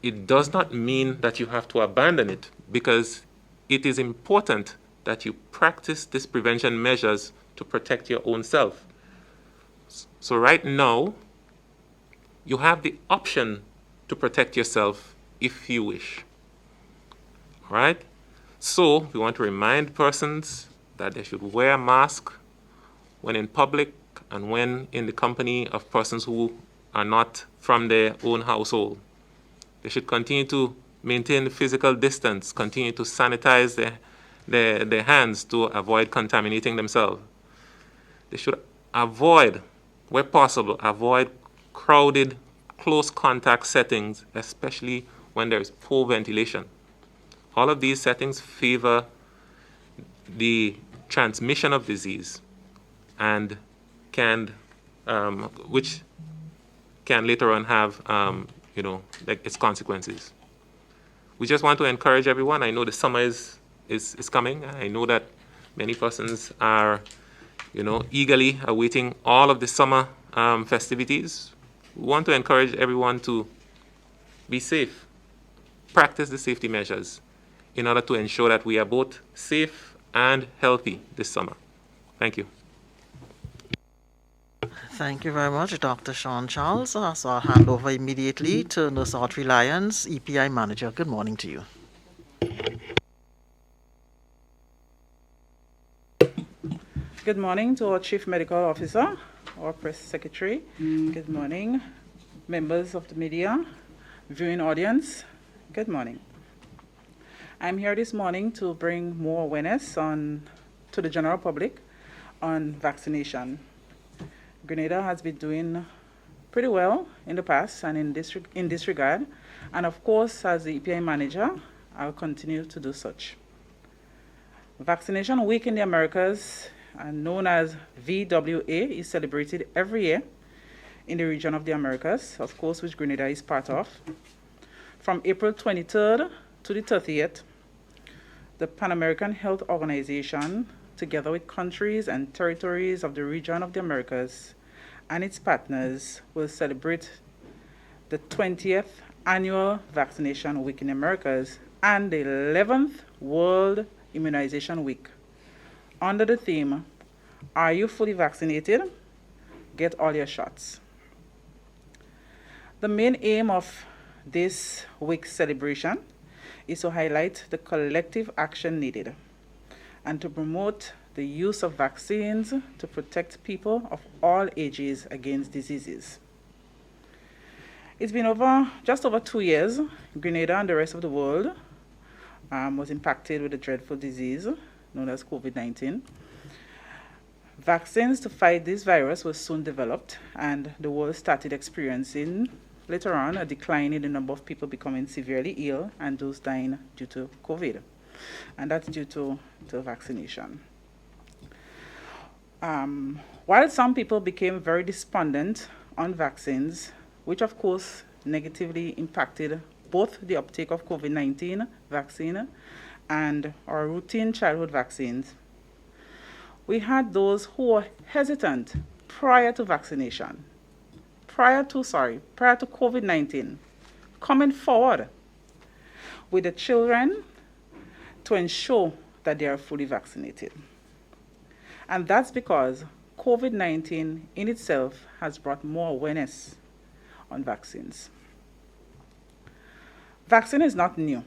It does not mean that you have to abandon it, because it is important that you practice these prevention measures to protect your own self. So right now, you have the option to protect yourself if you wish. All right? So we want to remind persons that they should wear a mask when in public and when in the company of persons who are not from their own household. They should continue to maintain the physical distance, continue to sanitize their hands to avoid contaminating themselves. They should avoid, where possible, avoid crowded, close contact settings, especially when there is poor ventilation. All of these settings favor the transmission of disease and which can later on have, its consequences. We just want to encourage everyone. I know the summer is coming. I know that many persons are, eagerly awaiting all of the summer festivities. We want to encourage everyone to be safe, practice the safety measures in order to ensure that we are both safe and healthy this summer. Thank you. Thank you very much, Dr. Sean Charles. So I'll hand over immediately to Nurse Audrey Lyons, EPI Manager. Good morning to you. Good morning to our Chief Medical Officer, our Press Secretary. Good morning, members of the media, viewing audience. Good morning. I'm here this morning to bring more awareness to the general public on vaccination. Grenada has been doing pretty well in the past and in this regard. And of course, as the EPI manager, I'll continue to do such. Vaccination Week in the Americas, known as VWA, is celebrated every year in the region of the Americas, of course, which Grenada is part of. From April 23rd to the 30th, the Pan American Health Organization, together with countries and territories of the region of the Americas and its partners, will celebrate the 20th Annual Vaccination Week in the Americas and the 11th World Immunization Week under the theme, Are You Fully Vaccinated? Get All Your Shots. The main aim of this week's celebration is to highlight the collective action needed and to promote the use of vaccines to protect people of all ages against diseases. It's been just over 2 years, Grenada and the rest of the world was impacted with a dreadful disease known as COVID-19. Vaccines to fight this virus were soon developed, and the world started experiencing, later on, a decline in the number of people becoming severely ill and those dying due to COVID. And that's due to vaccination. While some people became very despondent on vaccines, which of course negatively impacted both the uptake of COVID-19 vaccine and our routine childhood vaccines, we had those who were hesitant prior to vaccination, prior to COVID-19, coming forward with the children to ensure that they are fully vaccinated. And that's because COVID-19 in itself has brought more awareness on vaccines. Vaccine is not new.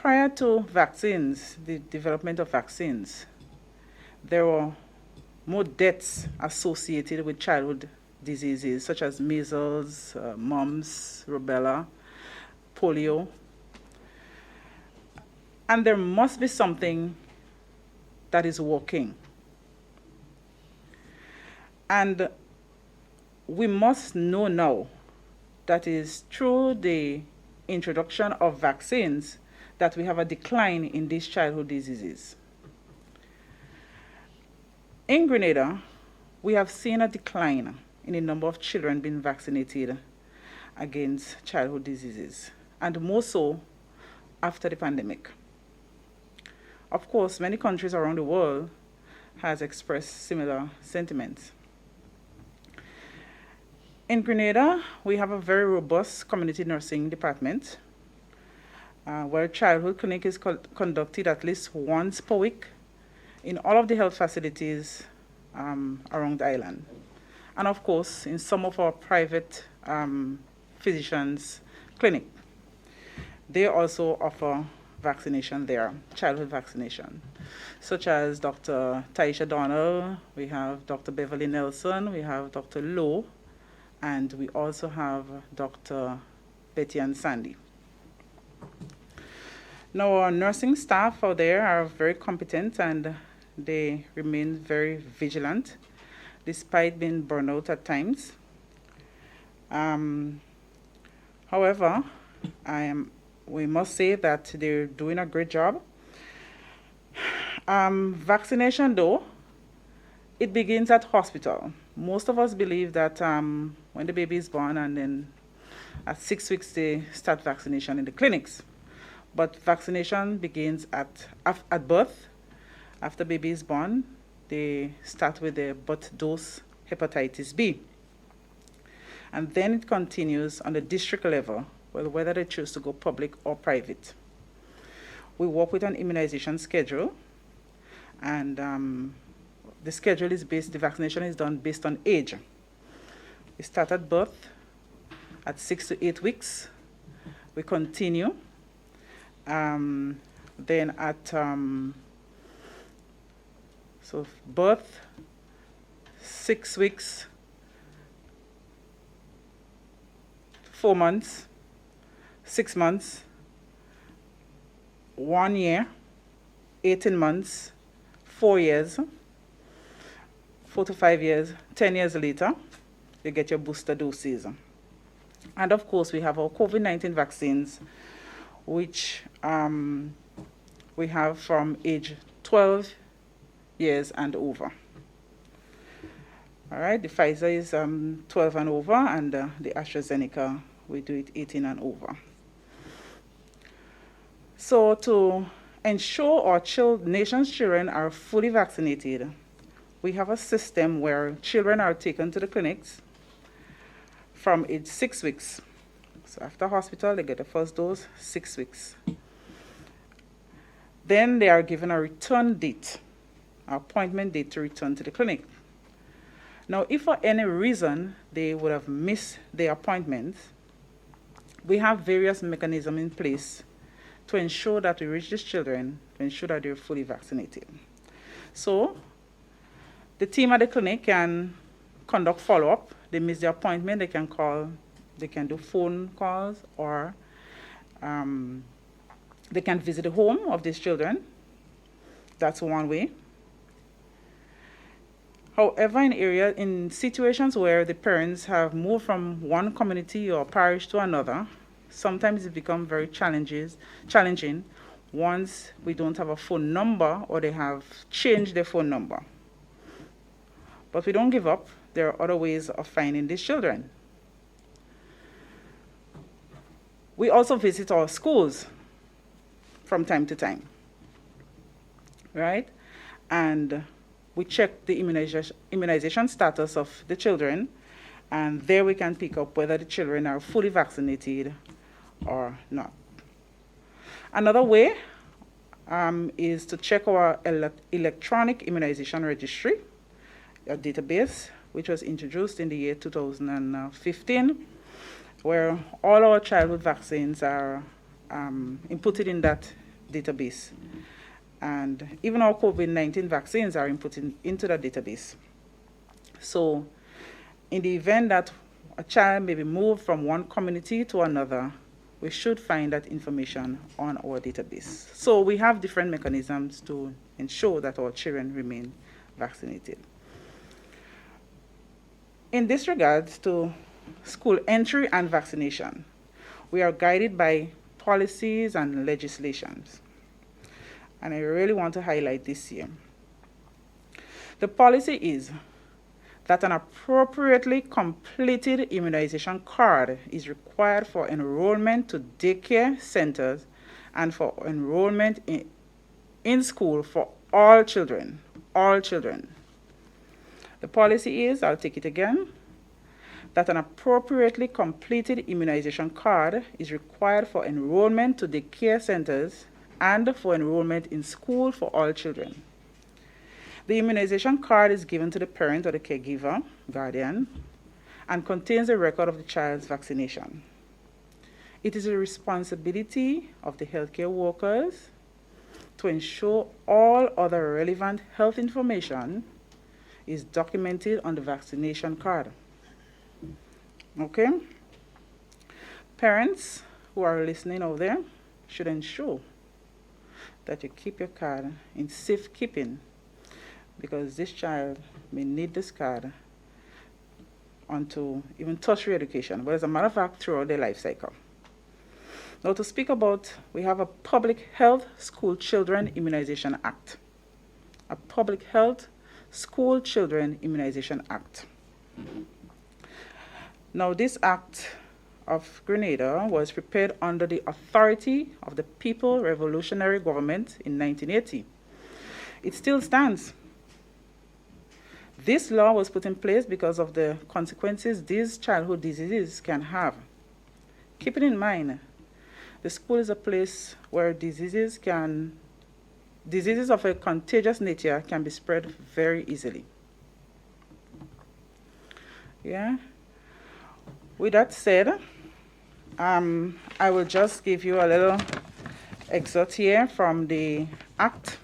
prior to vaccines, the development of vaccines, there were more deaths associated with childhood diseases such as measles, mumps, rubella, polio. And there must be something that is working. And we must know now that is through the introduction of vaccines that we have a decline in these childhood diseases. In Grenada, we have seen a decline in the number of children being vaccinated against childhood diseases, and more so after the pandemic. Of course, many countries around the world has expressed similar sentiments. In Grenada, we have a very robust community nursing department where childhood clinic is conducted at least once per week in all of the health facilities around the island. And of course, in some of our private physicians' clinic. They also offer vaccination there, childhood vaccination, such as Dr. Taisha Donald, we have Dr. Beverly Nelson, we have Dr. Lowe, and we also have Dr. Betty and Sandy. Now, our nursing staff out there are very competent and they remain very vigilant, despite being burned out at times. However, we must say that they're doing a great job. Vaccination, though, it begins at hospital. Most of us believe that when the baby is born and then at 6 weeks they start vaccination in the clinics. But vaccination begins at birth. After baby is born, they start with the birth dose hepatitis B. And then it continues on the district level, whether they choose to go public or private. We work with an immunization schedule, and the schedule is the vaccination is done based on age. We start at birth at 6 to 8 weeks. We continue. Then at so birth, 6 weeks, 4 months, 6 months, 1 year, 18 months, 4 years, 4 to 5 years, 10 years later, you get your booster doses. And of course, we have our COVID-19 vaccines, which we have from age 12 years and over. All right, the Pfizer is 12 and over, and the AstraZeneca, we do it 18 and over. So to ensure our nation's children are fully vaccinated, we have a system where children are taken to the clinics from age 6 weeks. So after hospital, they get the first dose, 6 weeks. Then they are given a return date, an appointment date to return to the clinic. Now, if for any reason they would have missed their appointment, we have various mechanisms in place to ensure that we reach these children, to ensure that they're fully vaccinated. So the team at the clinic can conduct follow-up. They miss their appointment, they can call, they can do phone calls, or they can visit the home of these children. That's one way. However, in situations where the parents have moved from one community or parish to another, sometimes it becomes very challenging once we don't have a phone number or they have changed their phone number. But we don't give up. There are other ways of finding these children. We also visit our schools from time to time, right? And we check the immunization status of the children, and there we can pick up whether the children are fully vaccinated or not. Another way is to check our electronic immunization registry, a database which was introduced in the year 2015, where all our childhood vaccines are inputted in that database. And even our COVID-19 vaccines are input into that database. So in the event that a child may be moved from one community to another, we should find that information on our database. So we have different mechanisms to ensure that our children remain vaccinated. In this regard to school entry and vaccination, we are guided by policies and legislations. And I really want to highlight this here. The policy is that an appropriately completed immunization card is required for enrollment to daycare centers and for enrollment in school for all children, all children. The policy is, I'll take it again, that an appropriately completed immunization card is required for enrollment to daycare centers and for enrollment in school for all children. The immunization card is given to the parent or the caregiver, guardian, and contains a record of the child's vaccination. It is a responsibility of the healthcare workers to ensure all other relevant health information is documented on the vaccination card. Okay? Parents who are listening out there should ensure that you keep your card in safekeeping, because this child may need this card onto even tertiary education, but as a matter of fact, throughout their life cycle. Now to speak about, we have a Public Health School Children Immunization Act. A Public Health School Children Immunization Act. Now this act of Grenada was prepared under the authority of the People Revolutionary Government in 1980. It still stands. This law was put in place because of the consequences these childhood diseases can have. Keep it in mind, the school is a place where diseases of a contagious nature can be spread very easily. Yeah. With that said, I will just give you a little excerpt here from the act.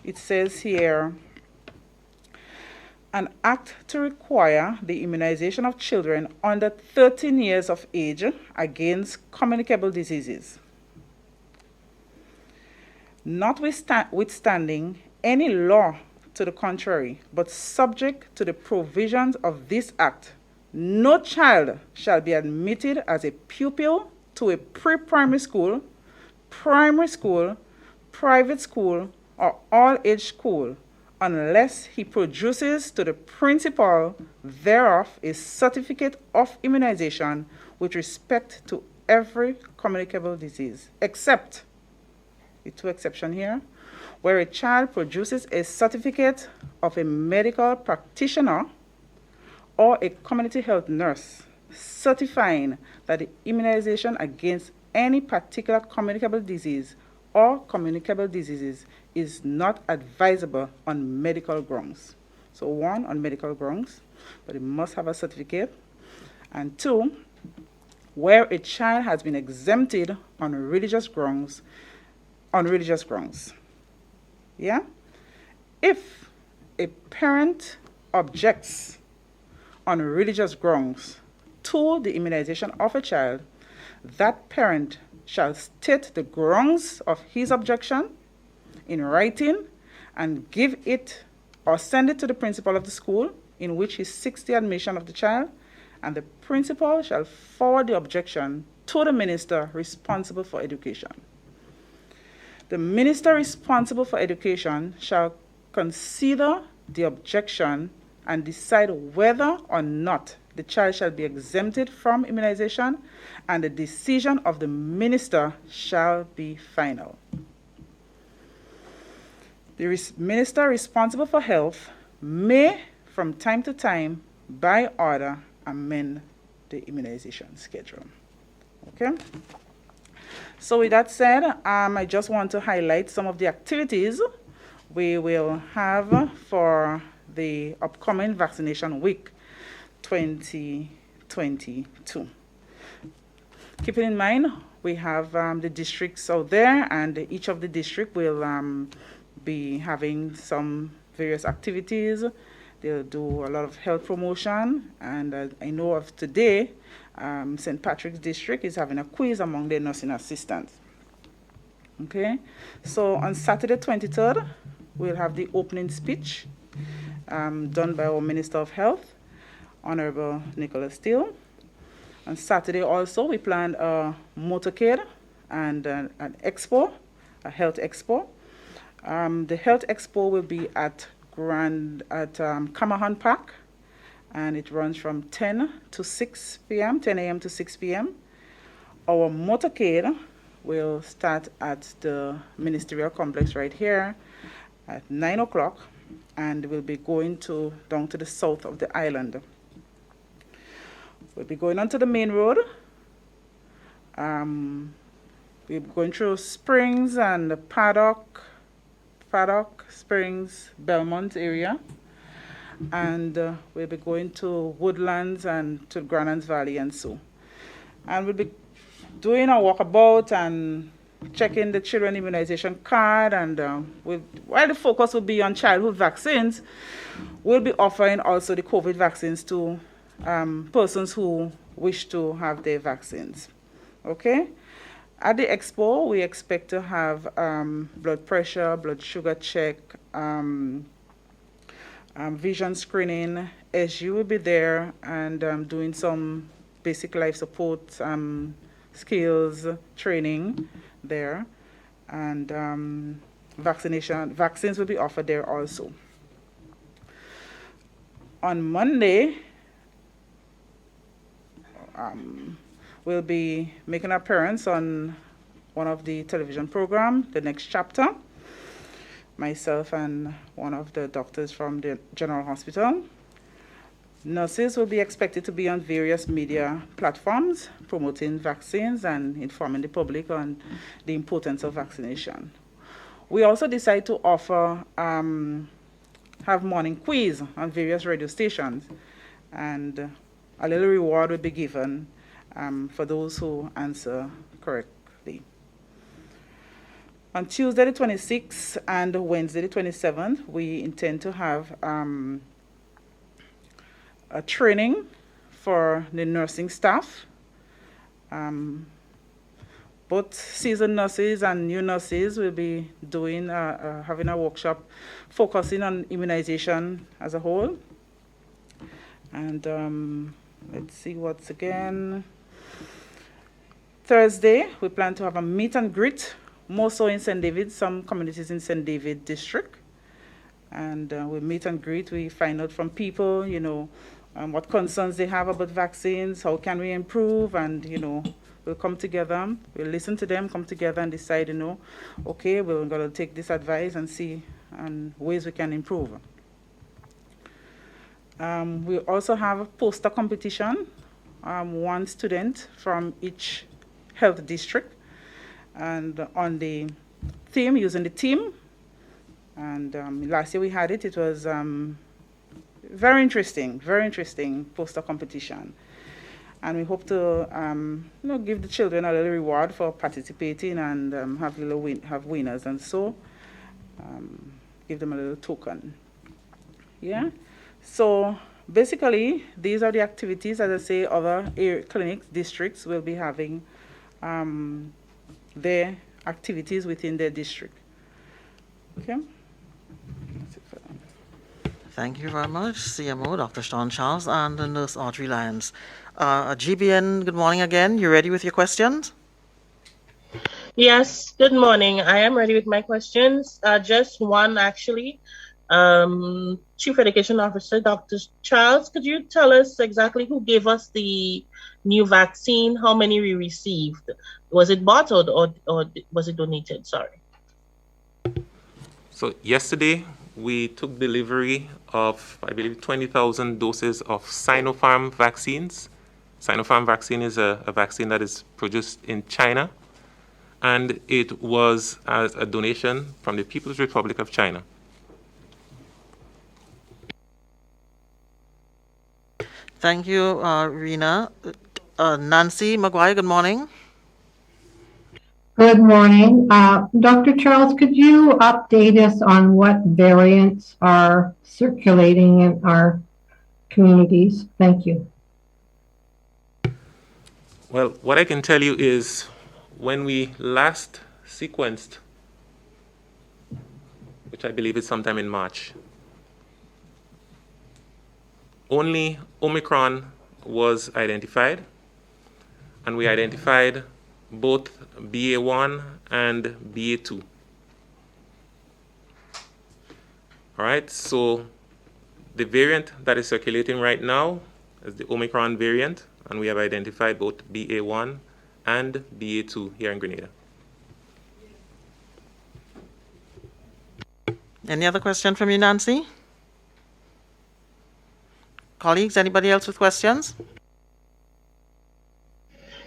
It says here, an act to require the immunization of children under 13 years of age against communicable diseases. Notwithstanding any law to the contrary, but subject to the provisions of this act, no child shall be admitted as a pupil to a pre-primary school, primary school, private school, or all-age school unless he produces to the principal thereof a certificate of immunization with respect to every communicable disease, except, the two exceptions here, where a child produces a certificate of a medical practitioner or a community health nurse certifying that the immunization against any particular communicable disease or communicable diseases is not advisable on medical grounds. So one, on medical grounds, but it must have a certificate. And two, where a child has been exempted on religious grounds, Yeah? If a parent objects on religious grounds to the immunization of a child, that parent shall state the grounds of his objection in writing and give it or send it to the principal of the school in which he seeks the admission of the child, and the principal shall forward the objection to the minister responsible for education. The minister responsible for education shall consider the objection and decide whether or not the child shall be exempted from immunization, and the decision of the minister shall be final. The minister responsible for health may, from time to time, by order, amend the immunization schedule. Okay? So with that said, I just want to highlight some of the activities we will have for the upcoming vaccination week 2022. Keeping in mind, We have the districts out there, and each of the district will be having some various activities. They'll do a lot of health promotion, and I know of today, St. Patrick's District is having a quiz among their nursing assistants. Okay, so on Saturday 23rd, we'll have the opening speech done by our Minister of Health, Honorable Nicholas Steele. On Saturday also, we planned a motorcade and an expo, a health expo. The health expo will be at Camahan Park, and it runs from 10 to 6 p.m., 10 a.m. to 6 p.m. Our motorcade will start at the ministerial complex right here at 9 o'clock, and we'll be going down to the south of the island. We'll be going onto the main road. We'll be going through Springs and the Paddock, Springs, Belmont area. And we'll be going to Woodlands and to Granans Valley and so. And we'll be doing a walkabout and checking the children immunization card. And while the focus will be on childhood vaccines, we'll be offering also the COVID vaccines to persons who wish to have their vaccines. Okay? At the expo, we expect to have blood pressure, blood sugar check, vision screening. SU will be there and doing some basic life support skills training there. And vaccines will be offered there also. On Monday, we'll be making an appearance on one of the television programs, The Next Chapter. Myself and one of the doctors from the General Hospital. Nurses will be expected to be on various media platforms promoting vaccines and informing the public on the importance of vaccination. We also decide to offer, have morning quiz on various radio stations, and a little reward will be given for those who answer correctly. On Tuesday the 26th and Wednesday the 27th, we intend to have a training for the nursing staff. Both seasoned nurses and new nurses will be doing having a workshop focusing on immunization as a whole. And let's see what's again. Thursday, we plan to have a meet and greet, more so in St. David, some communities in St. David district. And we meet and greet, we find out from people, what concerns they have about vaccines, how can we improve, and, we'll come together, we'll listen to them, come together and decide, okay, we're going to take this advice and see ways we can improve. We also have a poster competition, one student from each health district, and on the theme, using the theme. And last year we had it was very interesting poster competition. And we hope to give the children a little reward for participating and have winners, and so give them a little token. Yeah. So basically, these are the activities. As I say, other clinics, districts will be having their activities within their district. Okay. Thank you very much, CMO, Dr. Sean Charles, and Nurse Audrey Lyons. GBN, good morning again. You ready with your questions? Yes, good morning. I am ready with my questions. Just one, actually. Chief Education Officer, Dr. Charles, could you tell us exactly who gave us the new vaccine, how many we received? Was it bottled or was it donated? Sorry. So yesterday, we took delivery of, I believe, 20,000 doses of Sinopharm vaccines. Sinopharm vaccine is a vaccine that is produced in China, and it was as a donation from the People's Republic of China. Thank you, Rena. Nancy McGuire, good morning. Good morning. Dr. Charles, could you update us on what variants are circulating in our communities? Thank you. Well, what I can tell you is when we last sequenced, which I believe is sometime in March, only Omicron was identified, and we identified both BA1 and BA2. All right, so the variant that is circulating right now is the Omicron variant, and we have identified both BA1 and BA2 here in Grenada. Any other question from you, Nancy? Colleagues, anybody else with questions?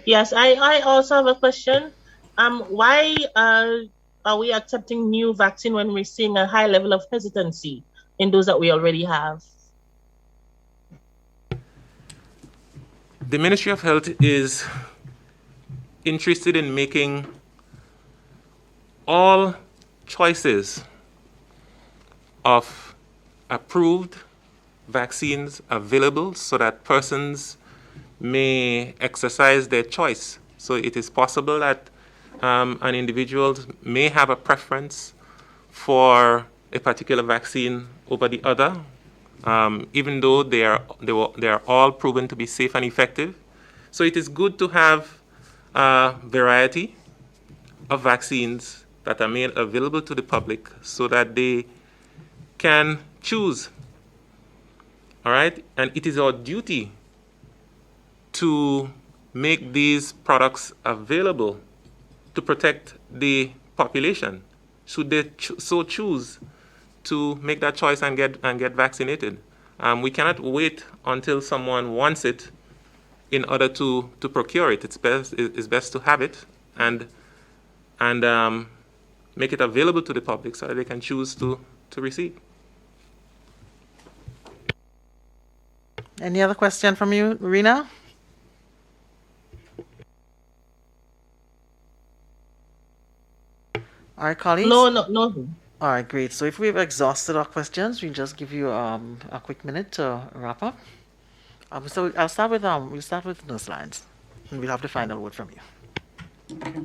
Yes, I also have a question. Why are we accepting new vaccine when we're seeing a high level of hesitancy in those that we already have? The Ministry of Health is interested in making all choices of approved vaccines available so that persons may exercise their choice. So it is possible that an individual may have a preference for a particular vaccine over the other, even though they are all proven to be safe and effective. So it is good to have a variety of vaccines that are made available to the public so that they can choose. All right? And it is our duty to make these products available to protect the population, should they so choose to make that choice and get vaccinated. We cannot wait until someone wants it in order to procure it. It's best to have it and make it available to the public so that they can choose to receive. Any other question from you, Rena? All right, colleagues? No. All right, great. So if we've exhausted our questions, we'll just give you a quick minute to wrap up. So we'll start with nurse lines, and we'll have the final word from you. Okay.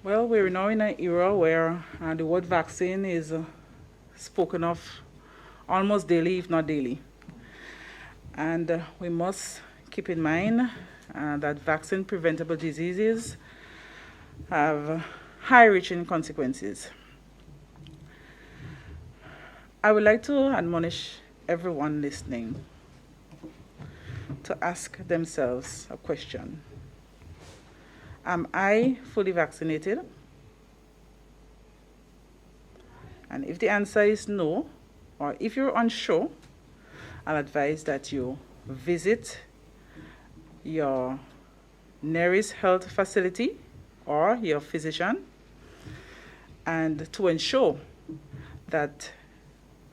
Well, we're now in an era where the word vaccine is spoken of almost daily, if not daily. And we must keep in mind that vaccine-preventable diseases have high-reaching consequences. I would like to admonish everyone listening to ask themselves a question. Am I fully vaccinated? And if the answer is no, or if you're unsure, I'll advise that you visit your nearest health facility or your physician, and to ensure that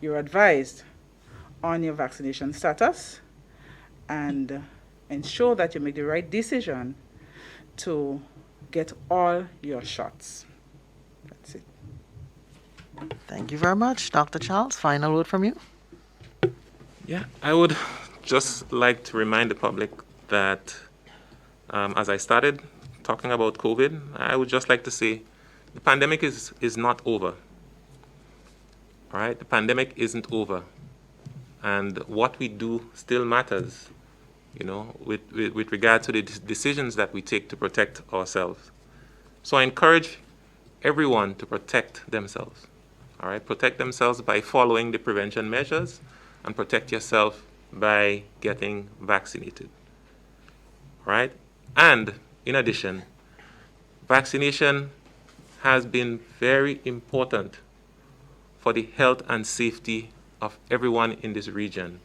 you're advised on your vaccination status, and ensure that you make the right decision to get all your shots. That's it. Thank you very much. Dr. Charles, final word from you. Yeah, I would just like to remind the public that as I started talking about COVID, I would just like to say the pandemic is not over. All right, the pandemic isn't over. And what we do still matters, with regard to the decisions that we take to protect ourselves. So I encourage everyone to protect themselves. All right, protect themselves by following the prevention measures, and protect yourself by getting vaccinated. All right? And in addition, vaccination has been very important for the health and safety of everyone in this region.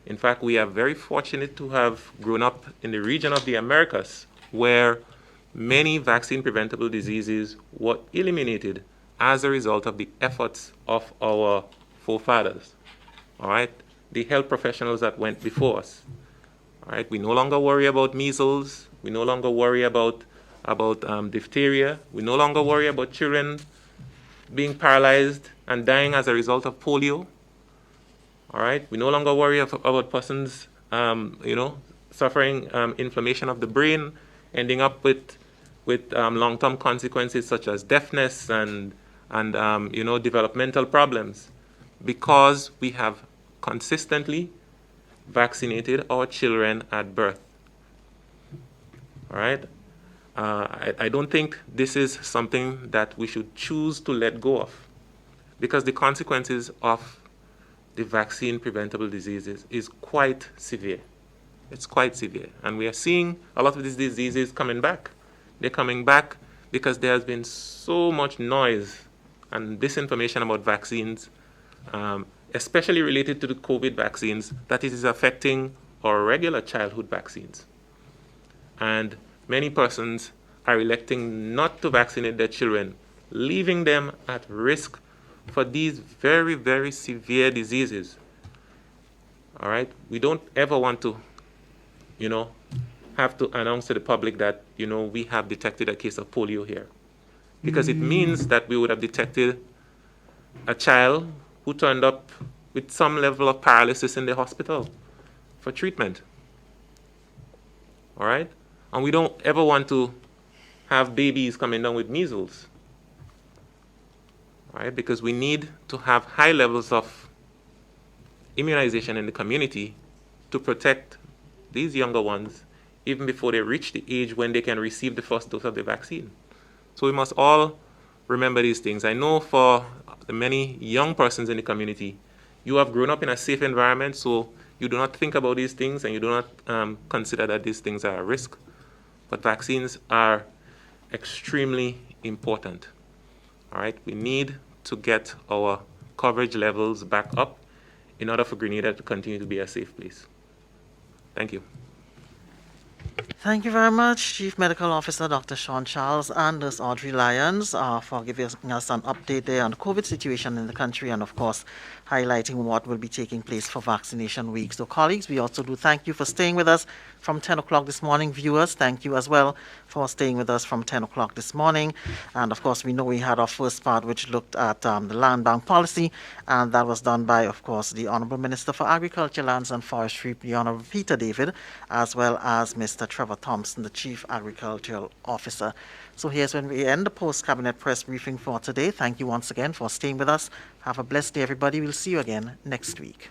In fact, we are very fortunate to have grown up in the region of the Americas, where many vaccine-preventable diseases were eliminated as a result of the efforts of our forefathers. All right, the health professionals that went before us. All right, we no longer worry about measles. We no longer worry about about diphtheria. We no longer worry about children being paralyzed and dying as a result of polio. All right, we no longer worry about persons, suffering inflammation of the brain, ending up with long-term consequences such as deafness and developmental problems, because we have consistently vaccinated our children at birth. All right. I don't think this is something that we should choose to let go of, because the consequences of the vaccine preventable diseases is quite severe. It's quite severe. And we are seeing a lot of these diseases coming back. They're coming back because there has been so much noise and disinformation about vaccines, especially related to the COVID vaccines, that it is affecting our regular childhood vaccines. And many persons are electing not to vaccinate their children, leaving them at risk for these very, very severe diseases. All right? We don't ever want to, have to announce to the public that, we have detected a case of polio here. Because it means that we would have detected a child who turned up with some level of paralysis in the hospital for treatment. All right? And we don't ever want to have babies coming down with measles. All right? Because we need to have high levels of immunization in the community to protect these younger ones even before they reach the age when they can receive the first dose of the vaccine. So we must all remember these things. I know for the many young persons in the community, you have grown up in a safe environment, so you do not think about these things and you do not consider that these things are a risk. But vaccines are extremely important. All right, we need to get our coverage levels back up in order for Grenada to continue to be a safe place. Thank you. Thank you very much, Chief Medical Officer Dr. Sean Charles and Nurse Audrey Lyons, for giving us an update there on the COVID situation in the country and, of course, highlighting what will be taking place for vaccination week. So, colleagues, we also do thank you for staying with us from 10 o'clock this morning. Viewers, thank you as well for staying with us from 10 o'clock this morning. And, of course, we know we had our first part, which looked at the land bank policy, and that was done by, of course, the Honourable Minister for Agriculture, Lands and Forestry, the Honourable Peter David, as well as Mr. Trevor Thompson, the Chief Agricultural Officer. So here's when we end the post-cabinet press briefing for today. Thank you once again for staying with us. Have a blessed day, everybody. We'll see you again next week.